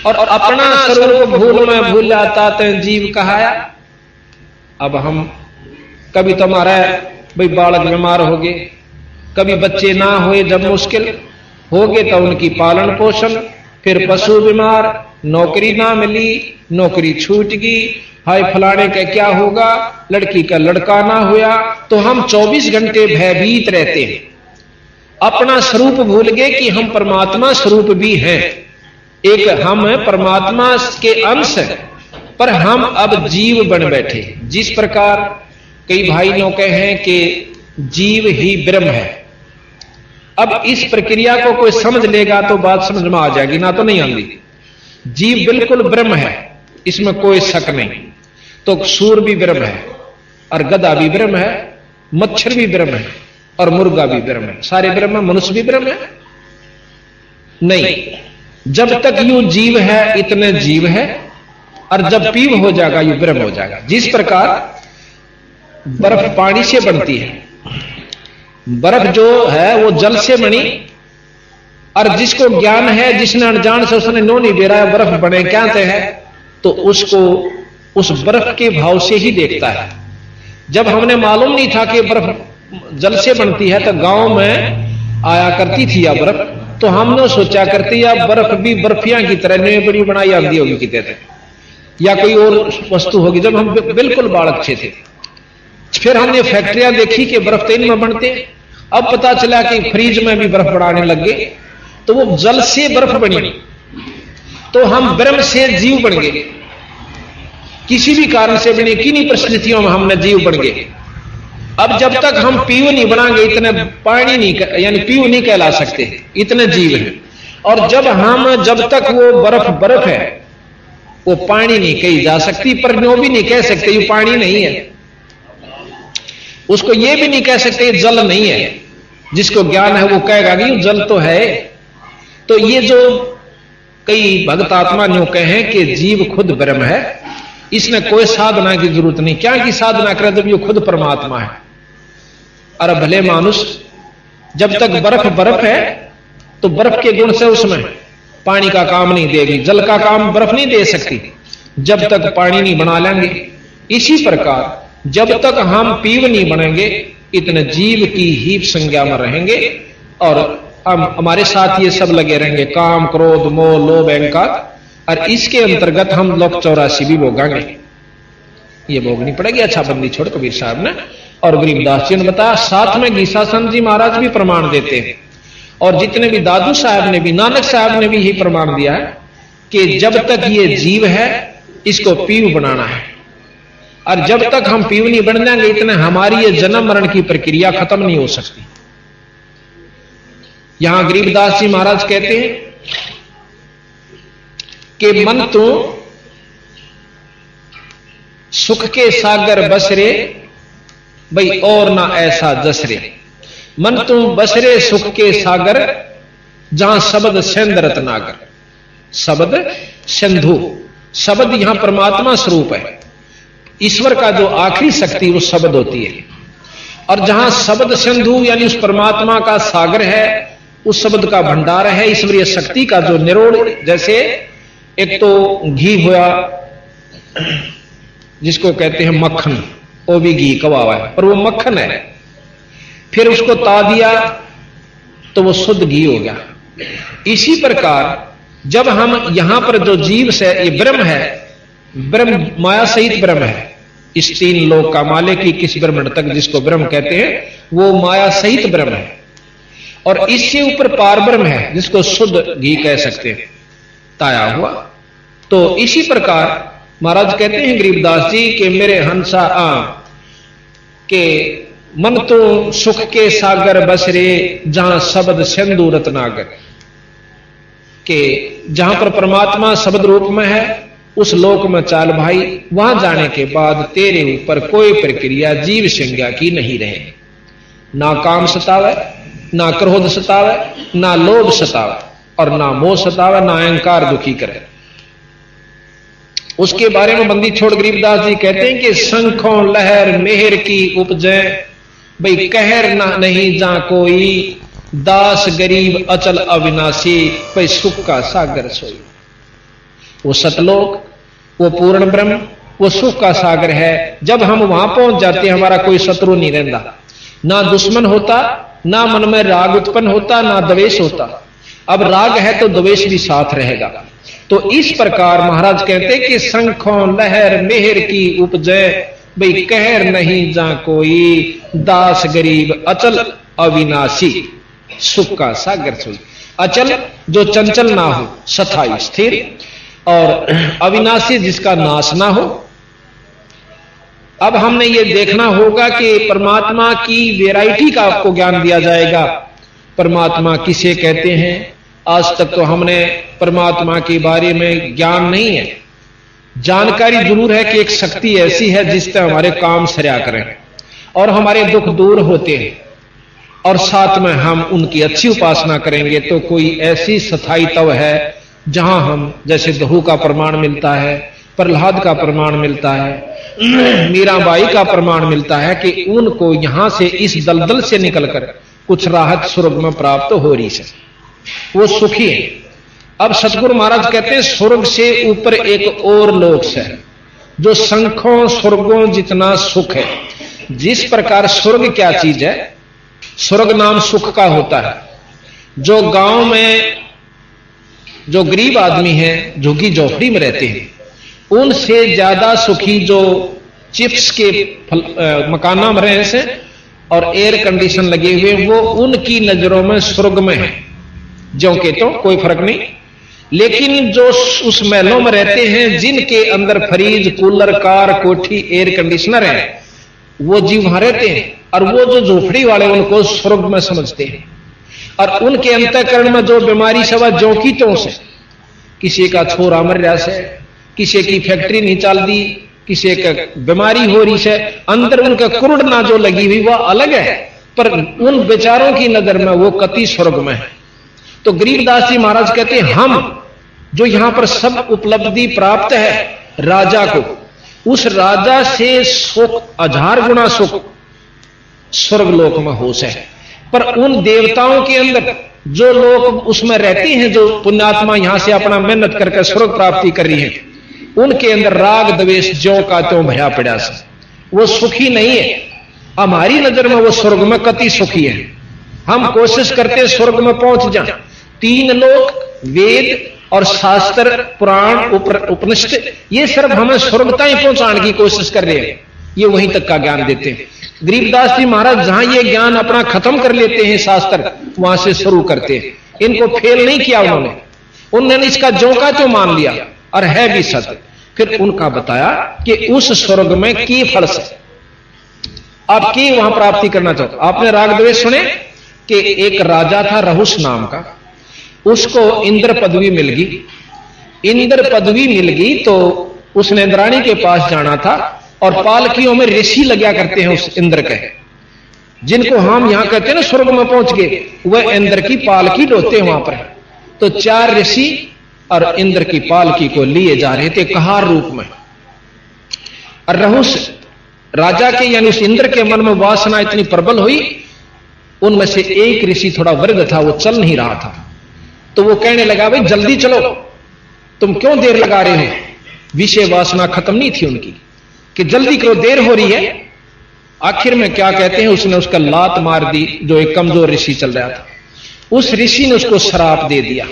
और अपना स्वरूप भूल में भूल जाता तो जीव कहाया। अब हम कभी तुम्हारा भाई बालक बीमार हो गए, कभी बच्चे ना हुए जब मुश्किल हो गए तो उनकी पालन पोषण, फिर पशु बीमार, नौकरी ना मिली, नौकरी छूट गई, हाय फलाने का क्या होगा, लड़की का लड़का ना हुआ, तो हम 24 घंटे भयभीत रहते हैं। अपना स्वरूप भूल गए कि हम परमात्मा स्वरूप भी हैं। एक हम परमात्मा के अंश हैं, पर हम अब जीव बन बैठे। जिस प्रकार कई भाई लोग कहे हैं कि जीव ही ब्रह्म है। अब इस प्रक्रिया को कोई समझ लेगा तो बात समझ में आ जाएगी, ना तो नहीं आती। जीव बिल्कुल ब्रह्म है, इसमें कोई शक नहीं। तो सूर भी ब्रह्म है, और गधा भी ब्रह्म है, मच्छर भी ब्रह्म है, और मुर्गा भी ब्रह्म है। सारे ब्रह्म, मनुष्य भी ब्रह्म है। नहीं, जब तक यू जीव है इतने जीव है, और जब पीव हो जाएगा यू ब्रह्म हो जाएगा। जिस प्रकार बर्फ पानी से बनती है, बर्फ जो है वो जल से बनी, और जिसको ज्ञान है, जिसने अनजान से उसने नो नहीं दे रहा है बर्फ बने क्या है, तो उसको उस बर्फ के भाव से ही देखता है। जब हमने मालूम नहीं था कि बर्फ जल से बनती है तो गांव में आया करती थी या बर्फ, तो हमने सोचा करती या बर्फ भी बर्फियां की तरह नई बड़ी बनाई आती होगी कितने थे, या कोई और वस्तु होगी। जब हम बिल्कुल बालक थे, फिर हमने फैक्ट्रियां देखी कि बर्फ तेल में बनते। अब पता चला कि फ्रिज में भी बर्फ बनाने लग गए, तो वो जल से बर्फ बनी, तो हम ब्रह्म से जीव बन गए। किसी भी कारण से बने, किन्हीं परिस्थितियों में हमने जीव बन गए। अब जब तक हम पीयू नहीं बनाएंगे इतने पानी नहीं, यानी पीयू नहीं कहला सकते, इतने जीव हैं। और जब तक वो बर्फ है, वो पानी नहीं कही जा सकती, पर नो भी नहीं कह सकते ये पानी नहीं है। उसको ये भी नहीं कह सकते ये जल नहीं है। जिसको ज्ञान है वो कहेगा कि जल तो है। तो ये जो कई भक्त आत्मा न्यू कहे कि जीव खुद ब्रह्म है, इसमें कोई साधना की जरूरत नहीं। क्या की साधना करे जब ये खुद परमात्मा है। अरे भले मानुष जब तक बर्फ है तो बर्फ के गुण से उसमें पानी का काम नहीं देगी, जल का काम बर्फ नहीं दे सकती जब तक पानी नहीं बना लेंगे। इसी प्रकार जब तक हम पीव नहीं बनेंगे इतने जीव की ही संज्ञा में रहेंगे, और हम हमारे साथ ये सब लगे रहेंगे, काम क्रोध मोह लोभ अहंकार, और इसके अंतर्गत हम लोग 84 भी भोगांगे। ये भोगनी पड़ेगी। अच्छा बंदी छोड़ कबीर साहब ने और गरीबदास जी ने बताया। साथ में गीसासन जी महाराज भी प्रमाण देते हैं, और जितने भी दादू साहब ने भी, नानक साहब ने भी यही प्रमाण दिया है कि जब तक ये जीव है इसको पीव बनाना है, और जब तक हम पीव नहीं बन जाएंगे इतने हमारी ये जन्म मरण की प्रक्रिया खत्म नहीं हो सकती। यहां गरीबदास जी महाराज कहते हैं कि मन तो सुख के सागर बसरे, भाई और ना ऐसा जसरे। मन तू बसरे सुख के सागर, जहां शब्द सिंध रत्नागर। शब्द सिंधु, शब्द यहां परमात्मा स्वरूप है। ईश्वर का जो आखिरी शक्ति वो शब्द होती है, और जहां शब्द सिंधु यानी उस परमात्मा का सागर है, उस शब्द का भंडार है, ईश्वरीय शक्ति का जो निरोड़, जैसे एक तो घी हुआ जिसको कहते हैं मक्खन, वो भी घी कवावा है पर वो मक्खन है, फिर उसको ता दिया तो वो शुद्ध घी हो गया। इसी प्रकार जब हम यहां पर जो जीव से ये ब्रह्म है, ब्रह्म माया सहित ब्रह्म है, इस 3 लोक का मालिक की किस ब्रह्मांड तक जिसको ब्रह्म कहते हैं वो माया सहित ब्रह्म है, और इससे ऊपर पार ब्रह्म है जिसको शुद्ध घी कह सकते हैं, ताया हुआ। तो इसी प्रकार महाराज कहते हैं गरीबदास जी के मेरे हंसा के मन तो सुख के सागर बसरे, जहां शब्द सिंधु रत्नागर, के जहां पर परमात्मा शब्द रूप में है उस लोक में चाल भाई। वहां जाने के बाद तेरे ऊपर कोई प्रक्रिया जीव संज्ञा की नहीं रहे। ना काम सतावे, ना क्रोध सतावे, ना लोभ सतावे और ना मोह सतावे, ना अहंकार दुखी करे। उसके बारे में बंदी छोड़ गरीबदास जी कहते हैं कि शंखों लहर मेहर की उपजे, भाई कहर ना नहीं जा कोई, दास गरीब अचल अविनाशी, भाई सुख का सागर सोई। वो सतलोक, वो पूर्ण ब्रह्म, वो सुख का सागर है। जब हम वहां पहुंच जाते हैं हमारा कोई शत्रु नहीं रहता, ना दुश्मन होता, ना मन में राग उत्पन्न होता, ना द्वेष होता। अब राग है तो द्वेष भी साथ रहेगा। तो इस प्रकार महाराज कहते कि शंखों लहर मेहर की उपजे, भाई कहर नहीं जा कोई, दास गरीब अचल अविनाशी, सुख का सागर सोई। अचल जो चंचल ना हो, स्थायी स्थिर, और अविनाशी जिसका नाश ना हो। अब हमने ये देखना होगा कि परमात्मा की वैरायटी का आपको ज्ञान दिया जाएगा। परमात्मा किसे कहते हैं, आज तक तो हमने परमात्मा के बारे में ज्ञान नहीं है। जानकारी जरूर है कि एक शक्ति ऐसी है जिससे हमारे काम सरया करें और हमारे दुख दूर होते हैं, और साथ में हम उनकी अच्छी उपासना करेंगे तो कोई ऐसी स्थायी तव है जहां हम, जैसे दहू का प्रमाण मिलता है, प्रहलाद का प्रमाण मिलता है, मीराबाई का प्रमाण मिलता है कि उनको यहां से इस दलदल से निकलकर कुछ राहत स्वर्ग में प्राप्त हो रही है, वो सुखी है। अब सतगुरु महाराज कहते हैं स्वर्ग से ऊपर एक और लोक है जो शंखों स्वर्गों जितना सुख है। जिस प्रकार स्वर्ग क्या चीज है, स्वर्ग नाम सुख का होता है। जो गांव में जो गरीब आदमी हैं, झुग्गी झोपड़ी में रहते हैं, उनसे ज्यादा सुखी जो चिप्स के मकाना में रहे से और एयर कंडीशन लगे हुए, वो उनकी नजरों में स्वर्ग में है। जो के तो कोई फर्क नहीं। लेकिन जो उस महलों में रहते हैं जिनके अंदर फ्रीज, कूलर, कार, कोठी, एयर कंडीशनर है, वो जीव वहां रहते हैं। और वो जो झोपड़ी वाले उनको स्वर्ग में समझते हैं। और उनके अंतःकरण में जो बीमारी सवा जो की तो से, किसी का छोरा मर रहा से, किसी की फैक्ट्री नहीं चल दी, किसी का बीमारी हो रही है, अंदर उनका कुरुड़ना जो लगी हुई वह अलग है, पर उन बेचारों की नजर में वो कति स्वर्ग में है। तो गरीबदास जी महाराज कहते हैं हम जो यहां पर सब उपलब्धि प्राप्त है राजा को, उस राजा से सुख 1000 गुना सुख स्वर्गलोक में हो से। पर उन देवताओं के अंदर जो लोग उसमें रहते हैं, जो पुण्यात्मा यहां से अपना मेहनत करके स्वर्ग प्राप्ति कर रही है, उनके अंदर राग द्वेष ज्यों का त्यों भया पड़ा से, वो सुखी नहीं है। हमारी नजर में वो स्वर्ग में कति सुखी है। हम कोशिश करते हैं स्वर्ग में पहुंच जाए। 3 लोक, वेद और शास्त्र, पुराण, उपनिषद, ये सिर्फ हमें स्वर्ग तक पहुंचाने की कोशिश कर रहे हैं। ये वहीं तक का ज्ञान देते हैं। गरीबदास जी महाराज जहां ये ज्ञान अपना खत्म कर लेते हैं शास्त्र, वहां से शुरू करते हैं। इनको फेल नहीं किया उन्होंने इसका जो का तो मान लिया और है भी सत्य। फिर उनका बताया कि उस स्वर्ग में की फल से आप की वहां प्राप्ति करना चाहते। आपने राग द्वेष सुने कि एक राजा था रहुस नाम का, उसको इंद्र पदवी मिल गई। इंद्र पदवी मिल गई तो उसने इंद्राणी के पास जाना था, और पालकियों में ऋषि लगा करते हैं उस इंद्र के, जिनको हम यहां कहते हैं ना स्वर्ग में पहुंच गए, वह इंद्र की पालकी ढोते हैं वहां पर। तो 4 ऋषि और इंद्र की पालकी को लिए जा रहे थे कहार रूप में। और रहुस राजा के यानी उस इंद्र के मन में वासना इतनी प्रबल हुई, उनमें से एक ऋषि थोड़ा वृद्ध था, वो चल नहीं रहा था। तो वो कहने लगा भाई जल्दी चलो, तुम क्यों देर लगा रहे हो। विषय वासना खत्म नहीं थी उनकी कि जल्दी करो, देर हो रही है। आखिर में क्या कहते हैं, उसने उसका लात मार दी जो एक कमजोर ऋषि चल रहा था। उस ऋषि ने उसको श्राप दे दिया।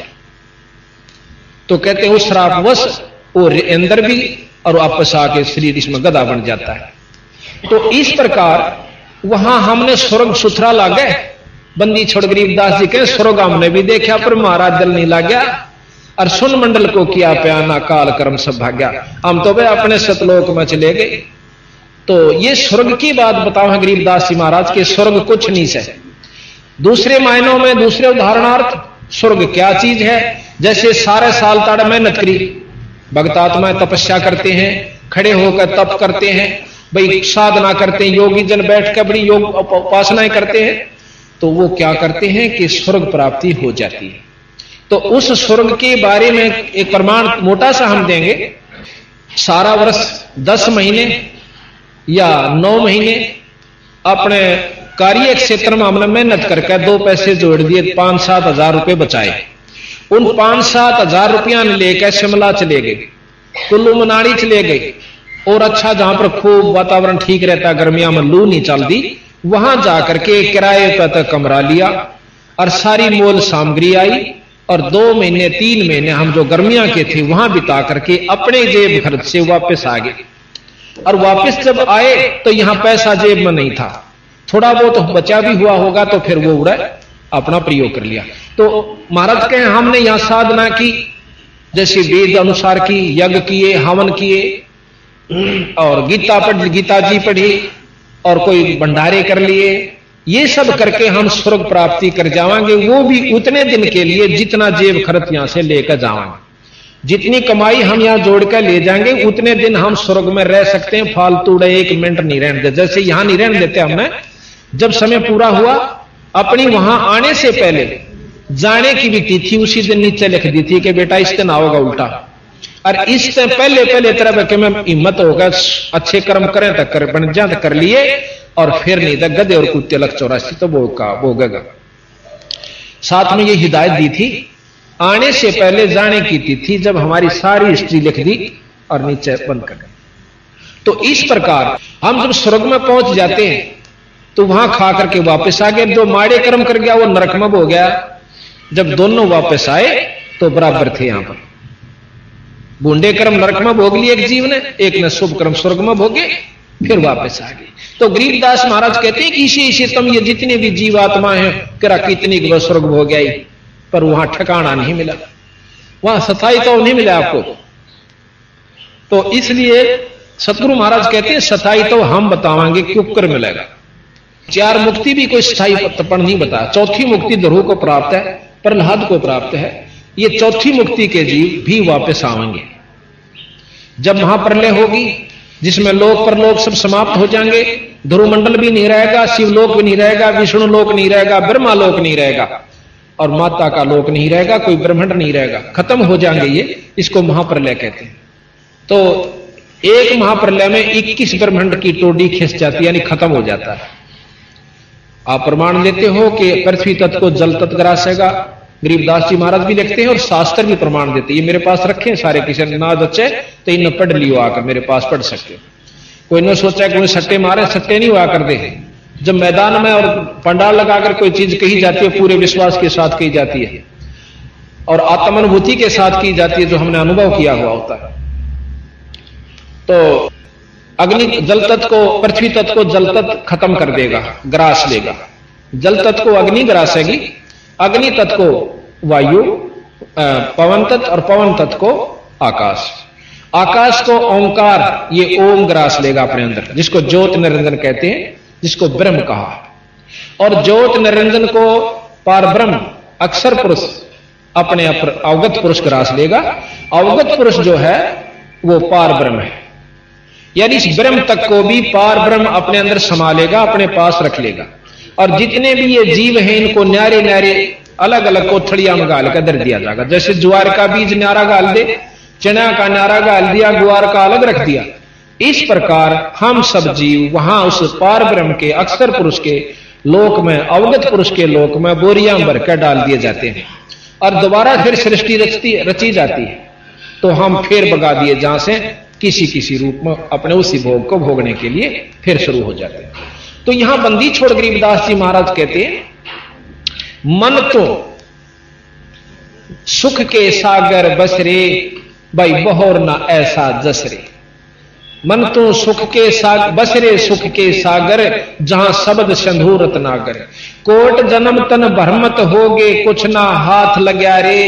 तो कहते हैं उस श्रापवश वो इंद्र भी और वापस आके शरीर इसमें गधा बन जाता है। तो इस प्रकार वहां हमने स्वर्ग सुथरा लागे। बंदी छोड़ गरीबदास जी के स्वर्ग हमने भी देखा, पर महाराज दिल नहीं लाग गया। और सुन मंडल को किया प्याना, काल कर्म सब भाग्या। हम तो भाई अपने सतलोक में चले गए। तो ये स्वर्ग की बात बताओ है गरीबदास जी महाराज के, स्वर्ग कुछ नहीं है। दूसरे मायनों में, दूसरे उदाहरणार्थ स्वर्ग क्या चीज है। जैसे सारे साल ताड़ मेहनत करी, भक्तात्मा तपस्या करते हैं, खड़े होकर तप करते हैं, भाई साधना करते हैं, योगी जन बैठ कर बड़ी योग उपासनाएं करते हैं, तो वो क्या करते हैं कि स्वर्ग प्राप्ति हो जाती है। तो उस स्वर्ग के बारे में एक प्रमाण मोटा सा हम देंगे। सारा वर्ष 10 महीने या 9 महीने अपने कार्य क्षेत्र में हमने मेहनत करके 2 पैसे जोड़ दिए, 5-7 हजार रुपए बचाए। उन 5-7 हजार रुपया लेकर शिमला चले गए, कुल्लू मनाली चले गए, और अच्छा जहां पर खूब वातावरण ठीक रहता, गर्मियां में लू नहीं चलती, वहां जाकर के किराए पर तक कमरा लिया और सारी मोल सामग्री आई, और 2 महीने 3 महीने हम जो गर्मियां के थे वहां बिता करके अपने जेब खर्च से वापस आ गए। और वापस जब आए तो यहां पैसा जेब में नहीं था, थोड़ा बहुत बचा भी हुआ होगा तो फिर वो उड़ा अपना प्रयोग कर लिया। तो महाराज कहें हमने यहां साधना की, जैसे वेद अनुसार की, यज्ञ किए, हवन किए, और गीता जी पढ़ी, और कोई भंडारे कर लिए, ये सब करके हम स्वर्ग प्राप्ति कर जावांगे। वो भी उतने दिन के लिए जितना जेब खर्च यहां से लेकर जावांगे, जितनी कमाई हम यहां जोड़ कर ले जाएंगे उतने दिन हम स्वर्ग में रह सकते हैं। फालतू 1 मिनट नहीं रहने देते, जैसे यहां नहीं रहने देते हमने। जब समय पूरा हुआ, अपनी वहां आने से पहले जाने की भी तिथि उसी दिन नीचे लिख दी थी कि बेटा इस दिन आओगा उल्टा, और इस दिन पहले तरह के में हिम्मत होगा, अच्छे कर्म करें तो कर बन जा तो कर लिए, और फिर नहीं तो गधे और कुत्ते लग 84 तो भोगेगा। साथ में ये हिदायत दी थी, आने से पहले जाने की तिथि, जब हमारी सारी हिस्ट्री लिख दी और नीचे बंद कर दी। तो इस प्रकार हम जब स्वर्ग में पहुंच जाते हैं तो वहां खा करके वापस आ गए। जो माड़े कर्म कर गया वो नरक में हो गया। जब दोनों वापस आए तो बराबर थे। यहां पर बूंदे कर्म नरक में भोग लिए एक जीव ने, एक ने शुभ कर्म स्वर्ग में भोगे, फिर वापस आ गए। तो गरीबदास महाराज कहते हैं कि इसी तुम ये जितने भी जीवात्मा है करा कितनी स्वर्ग हो गया, पर वहां ठिकाना नहीं मिला, वहां सताई तो नहीं मिला आपको। तो इसलिए सतगुरु महाराज कहते हैं सताई तो हम बतावांगे क्यों कर मिलेगा। 4 मुक्ति भी कोई स्थायी तपन नहीं बताया। 4थी मुक्ति ध्रुव को प्राप्त है, प्रहलाद को प्राप्त है। ये 4थी मुक्ति के जीव भी वापस आएंगे जब महाप्रलय होगी, जिसमें लोक परलोक सब समाप्त हो जाएंगे। ध्रुव मंडल भी नहीं रहेगा, शिवलोक भी नहीं रहेगा, विष्णु लोक नहीं रहेगा, ब्रह्मा लोक नहीं रहेगा, और माता का लोक नहीं रहेगा, कोई ब्रह्मांड नहीं रहेगा, खत्म हो जाएंगे ये। इसको महाप्रलय कहते हैं। तो एक महाप्रलय में 21 ब्रह्मांड की टोडी खिंच जाती है, यानी खत्म हो जाता है। आप प्रमाण देते हो कि पृथ्वी तत्व को जल तत्व ग्रासेगा, गरीबदास जी महाराज भी लिखते हैं और शास्त्र भी प्रमाण देते हैं। ये मेरे पास रखे हैं सारे, किसी ने नाज अच्छे तो इन्हें पढ़ लियो, आकर मेरे पास पढ़ सकते हो। कोई ने सोचा कि कोई सट्टे मारे, सट्टे नहीं हुआ कर दे। जब मैदान में और पंडाल लगाकर कोई चीज कही जाती है, पूरे विश्वास के साथ कही जाती है और आत्मानुभूति के साथ की जाती है, जो हमने अनुभव किया हुआ होता है। तो अग्नि जल तत्व को, पृथ्वी तत्व को जल तत्व खत्म कर देगा, ग्रास लेगा। जल तत्व को अग्नि ग्रासेगी, अग्नि तत्व को वायु, पवन तत्व, और पवन तत्व को आकाश। आकाश को ओंकार, ये ओम ग्रास लेगा अपने अंदर, जिसको ज्योत निरंजन कहते हैं, जिसको ब्रह्म कहा। और ज्योत निरंजन को पार ब्रह्म अक्षर पुरुष अपने अवगत पुरुष ग्रास लेगा। अवगत पुरुष जो है वो पार ब्रह्म है, यानी इस ब्रह्म तक को भी पार ब्रह्म अपने अंदर समा लेगा, अपने पास रख लेगा। और जितने भी ये जीव हैं इनको न्यारे न्यारे अलग अलग कोथड़ियां में गाल कर दर दिया जाएगा। जैसे ज्वार का बीज न्यारा गाल दे, चना का न्यारा गाल दिया, गुआर का अलग रख दिया। इस प्रकार हम सब जीव वहां उस पार ब्रह्म के अक्षर पुरुष के लोक में, अवगत पुरुष के लोक में बोरियां भरकर डाल दिए जाते हैं, और दोबारा फिर सृष्टि रची जाती है। तो हम फिर भगा दिए जहां से किसी किसी रूप में अपने उसी भोग को भोगने के लिए फिर शुरू हो जाते हैं। तो यहां बंदी छोड़ गरीबदास जी महाराज कहते हैं, मन तो सुख के सागर बसरे, भाई बहोर ना ऐसा जसरे। मन तो सुख के सागर बसरे, सुख के सागर, जहां शब्द सिंधु रत्नागर। कोट जन्म तन भरमत होगे, कुछ ना हाथ लग्या रे।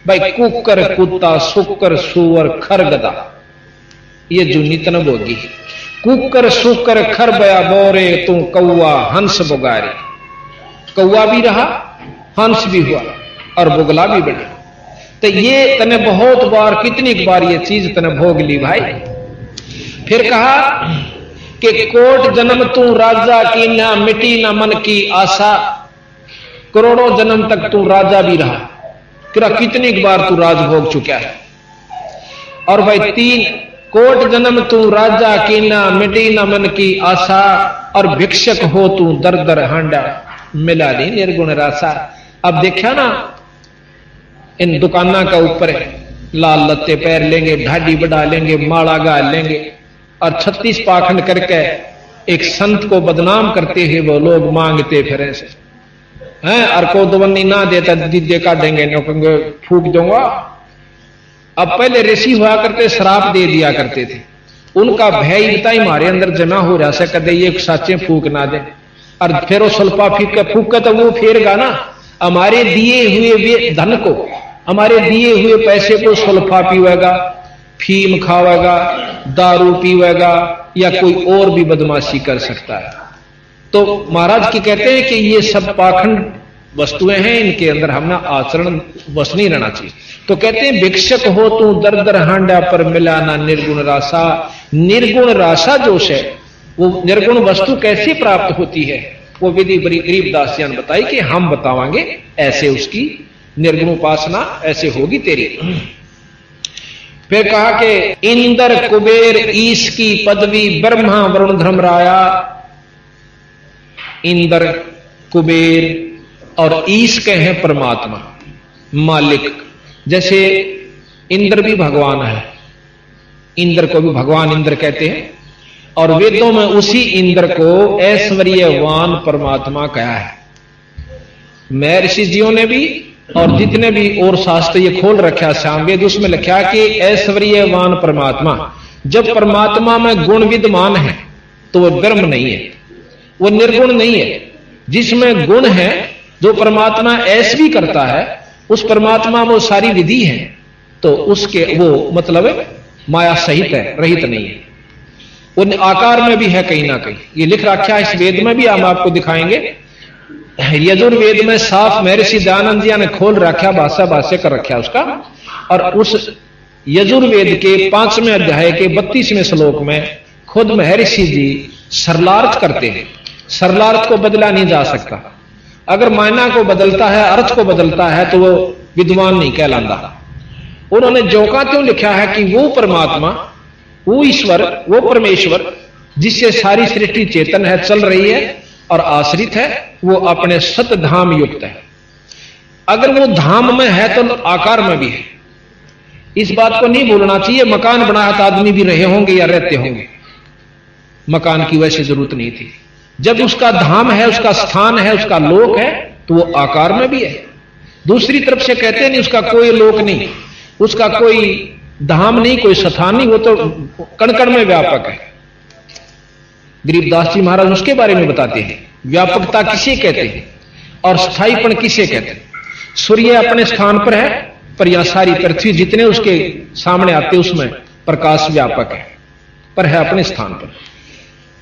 भाई कुकर कुत्ता, सुकर सुअर, खरगदा, ये जूनी तन भोगी। कुकर सुकर खर बया बोरे, तू कौआ हंस बुगारे। कौआ भी रहा, हंस भी हुआ, और बुगला भी बना। तो ये तने बहुत बार, कितनी बार ये चीज तने भोग ली भाई। फिर कहा कि कोट जन्म तू राजा की ना मिटी ना मन की आशा, करोड़ों जन्म तक तू राजा भी रहा, कितनी बार तू राज भोग चुका है। और भाई 3 कोट जन्म तू राजा की ना मिटी ना मन की आशा, और भिक्षक हो तू दर दर हांडा, मिला नहीं निर्गुण रासा। अब देखा ना इन दुकाना का ऊपर लाल लत्ते पैर लेंगे, ढाडी बढ़ा लेंगे, माला गाल लेंगे और 36 पाखंड करके एक संत को बदनाम करते हुए वो लोग मांगते फिर से हैं। और को दवन्नी ना देता दीदे काटेंगे, नौकंगे फूक दूंगा। अब पहले ऋषि हुआ करते श्राप दे दिया करते थे, उनका भय इतना ही हमारे अंदर जमा हो रहा से कदे ये साचे फूक ना दे, और फिर वो सल्फा फूक तो वो फेरगा ना हमारे दिए हुए धन को, हमारे दिए हुए पैसे को सल्फा पीवेगा, फीम खावेगा, दारू पीवेगा, या कोई और भी बदमाशी कर सकता है। तो महाराज की कहते हैं कि ये सब पाखंड वस्तुएं हैं, इनके अंदर हमने आचरण बस नहीं रहना चाहिए। तो कहते हैं भिक्षक हो तू दर दर हांडा, पर मिला ना निर्गुण रासा। निर्गुण रासा जोश है, वो निर्गुण वस्तु कैसे प्राप्त होती है, वो विधि गरीबदास जी ने बताई कि हम बतावांगे ऐसे उसकी निर्गुण उपासना ऐसे होगी तेरी। फिर कहा कि इंद्र कुबेर ईश की पदवी, ब्रह्मा वरुण धर्मराया। इंद्र कुबेर और ईश के हैं परमात्मा मालिक। जैसे इंद्र भी भगवान है, इंद्र को भी भगवान इंद्र कहते हैं, और वेदों में उसी इंद्र को ऐश्वर्यवान परमात्मा कहा है। महर्षि जियों ने भी और जितने भी और शास्त्र ये खोल रखा श्याम वेद, उसमें लिखा कि ऐश्वर्यवान परमात्मा, जब परमात्मा में गुण विद्यमान है तो वो ब्रह्म नहीं है, वो निर्गुण नहीं है। जिसमें गुण है, जो परमात्मा ऐश भी करता है, उस परमात्मा वो सारी विधि है, तो उसके वो मतलब माया सहित है, रहित नहीं है। उन आकार में भी है कहीं ना कहीं, ये लिख रखा है इस वेद में भी, हम आपको दिखाएंगे। यजुर्वेद में साफ महर्षि दयानंद जी ने खोल रखा, भाष्य कर रखा उसका। और उस यजुर्वेद के 5वें अध्याय के 32वें श्लोक में खुद महर्षि जी सरलार्थ करते हैं। सरलार्थ को बदला नहीं जा सकता, अगर मायना को बदलता है, अर्थ को बदलता है, तो वो विद्वान नहीं कहलाता। उन्होंने जो का त्यों लिखा है कि वो परमात्मा, वो ईश्वर, वो परमेश्वर जिससे सारी सृष्टि चेतन है, चल रही है और आश्रित है, वो अपने सत धाम युक्त है। अगर वो धाम में है तो आकार में भी है, इस बात को नहीं भूलना चाहिए। मकान बना है तो आदमी भी रहे होंगे या रहते होंगे, मकान की वैसे जरूरत नहीं थी। जब उसका धाम है, उसका स्थान है, उसका लोक है, तो वो आकार में भी है। दूसरी तरफ से कहते नहीं उसका कोई लोक नहीं, उसका कोई धाम नहीं, कोई स्थान नहीं, वो तो कण कण में व्यापक है। गरीबदास जी महाराज उसके बारे में बताते हैं, व्यापकता किसे कहते हैं और स्थायीपन किसे कहते हैं। सूर्य अपने स्थान पर है, पर यहां सारी पृथ्वी जितने उसके सामने आते उसमें प्रकाश व्यापक है, पर है अपने स्थान पर।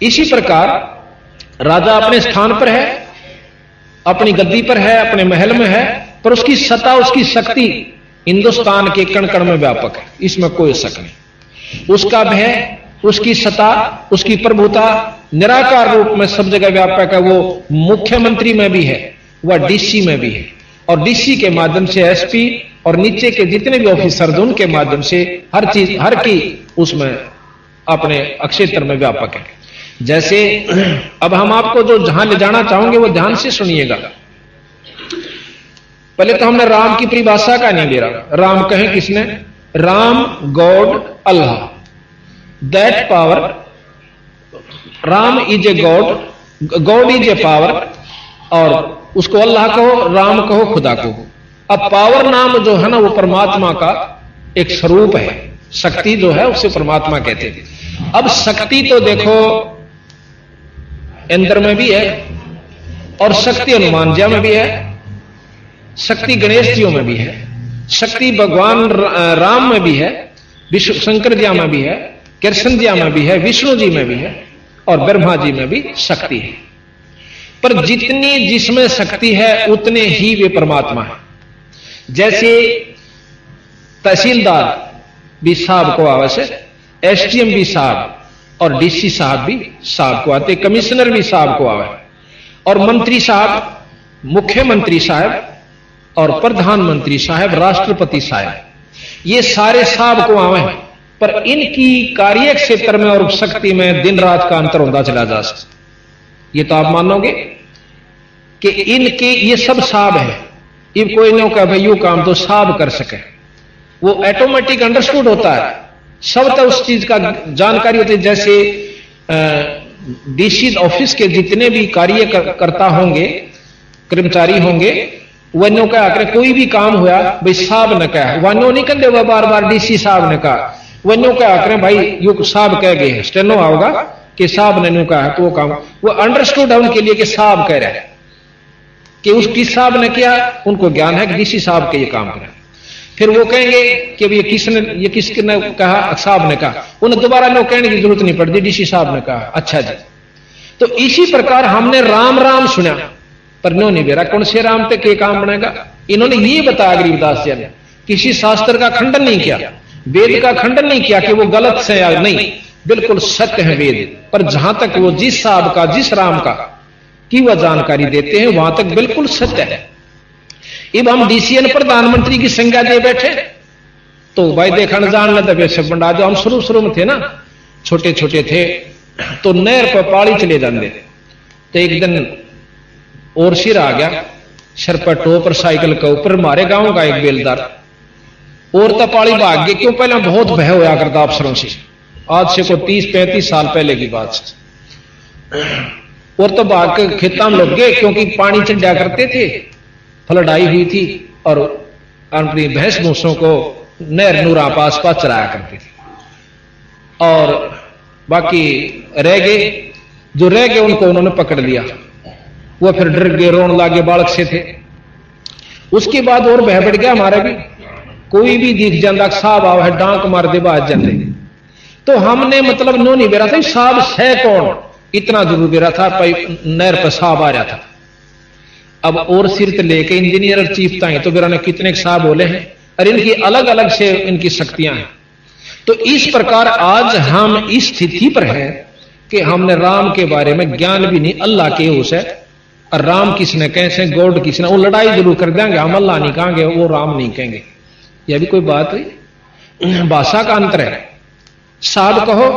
इसी प्रकार राजा अपने स्थान पर है, अपनी गद्दी पर है, अपने महल में है, पर उसकी सत्ता, उसकी शक्ति हिंदुस्तान के कण कण में व्यापक है, इसमें कोई शक नहीं। उसका भय, उसकी सत्ता, उसकी प्रभुता निराकार रूप में सब जगह व्यापक है। वो मुख्यमंत्री में भी है, वह डीसी में भी है, और डीसी के माध्यम से एसपी और नीचे के जितने भी ऑफिसर उनके माध्यम से हर चीज, हर की उसमें अपने क्षेत्र में व्यापक है। जैसे अब हम आपको जो जहां ले जाना चाहोगे वो ध्यान से सुनिएगा। पहले तो हमने राम की परिभाषा का नहीं ले रहा। राम कहे किसने? Ram God Allah, that power, Ram is a god, God is a power, और उसको अल्लाह कहो, राम कहो, खुदा कहो। अब पावर नाम जो है ना वो परमात्मा का एक स्वरूप है, शक्ति जो है उसे परमात्मा कहते हैं। अब शक्ति तो देखो इंद्र में भी है, और शक्ति हनुमान जी में भी है, शक्ति गणेश जी में भी है, शक्ति भगवान राम में भी है, विष्णु शंकर जी में भी है, कृष्ण जी में भी है, विष्णु जी में भी है, और ब्रह्मा जी में भी शक्ति है। पर जितनी जिसमें शक्ति है उतने ही वे परमात्मा है। जैसे तहसीलदार भी साहब को आवश्यक, एसडीएम भी साहब, और डीसी साहब भी साहब को आते, कमिश्नर भी साहब को आवे, और मंत्री साहब, मुख्यमंत्री साहब और प्रधानमंत्री साहब, राष्ट्रपति साहब, ये सारे साहब को आवे। पर इनकी कार्य क्षेत्र में और शक्ति में दिन रात का अंतर होता चला जा सकता। ये तो आप मानोगे कि इनके ये सब साहब है, ये कोई नहीं कहा भाई यू काम तो साहब कर सके, वो ऑटोमेटिक अंडरस्टूड होता है, सब तो उस चीज का जानकारी होती है। जैसे डीसी ऑफिस के जितने भी कार्यकर्ता होंगे, कर्मचारी होंगे, वन्यों का आकर कोई भी काम हुआ भाई साहब ने कहा, वन्यों नहीं कहते हुआ बार बार डीसी साहब ने कहा, वन्यों का आकर भाई यू साहब कह गए, स्टेनो आओगा कि साहब ने न्यू कहा, तो वो काम वो अंडरस्टूड है उनके लिए कि साहब कह रहे हैं, कि उस किस साहब ने किया, उनको ज्ञान है कि डीसी साहब के ये काम करें। फिर वो कहेंगे कि ये किसने कहा, साहब ने कहा, उन्हें दोबारा लोग कहने की जरूरत नहीं पड़ती, डीसी साहब ने कहा, अच्छा जी। तो इसी प्रकार हमने राम राम सुना, पर नो नहीं बेरा कौन से राम पे के काम बनेगा। इन्होंने ये बताया गरीबदास जी ने, किसी शास्त्र का खंडन नहीं किया, वेद का खंडन नहीं किया कि वो गलत से या नहीं, बिल्कुल सत्य है वेद। पर जहां तक वो जिस साहब का, जिस राम का की वह जानकारी देते हैं, वहां तक बिल्कुल सत्य है। अब हम डीसीएन प्रधानमंत्री की संज्ञा दे बैठे, तो भाई देखा जान लेते वैसे बंडा, जो हम शुरू में थे ना, छोटे छोटे थे, तो नहर पर पाड़ी चले जाते, तो एक दिन और सिर आ गया, सर पर टोपर साइकिल के ऊपर, हमारे गांव का एक बेलदार, और तो पाड़ी भाग गए, क्यों पहले बहुत भय होया करता अफसरों से, आज से को 30-35 साल पहले की बात। और तो भाग के खेता में लग गए, क्योंकि पानी चढ़ा करते थे, फ्लड हुई थी, और अपनी भैंस भूसों को नहर नूरा पास पास चलाया करते थे। और बाकी रह गए, जो रह गए उनको उन्होंने पकड़ लिया, वो फिर डर गए, रोन लागे, बालक से थे। उसके बाद और बह बढ़ गया हमारा भी, कोई भी दिख जाता साहब आवा है, डांक मार दे बाज जाते। तो हमने मतलब नो नहीं बेरा था साहब है कौन, इतना जरूर बेरा था, नहर पर साहब आ रहा था। अब और सिर लेके इंजीनियर चीफ था, तो बेरा ने कितने साहब बोले हैं, और इनकी अलग अलग से इनकी शक्तियां हैं। तो इस प्रकार आज हम इस स्थिति पर हैं कि हमने राम के बारे में ज्ञान भी नहीं, अल्लाह के उस है, और राम किसने कैसे, गॉड किसने, वो लड़ाई जरूर कर देंगे, हम अल्लाह नहीं कहेंगे, वो राम नहीं कहेंगे। यह भी कोई बात है, भाषा का अंतर है। साहब कहो,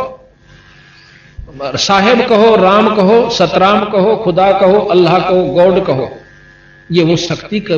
साहेब कहो, राम कहो, सतराम कहो, खुदा कहो, अल्लाह कहो, गॉड कहो, ये वो शक्ति का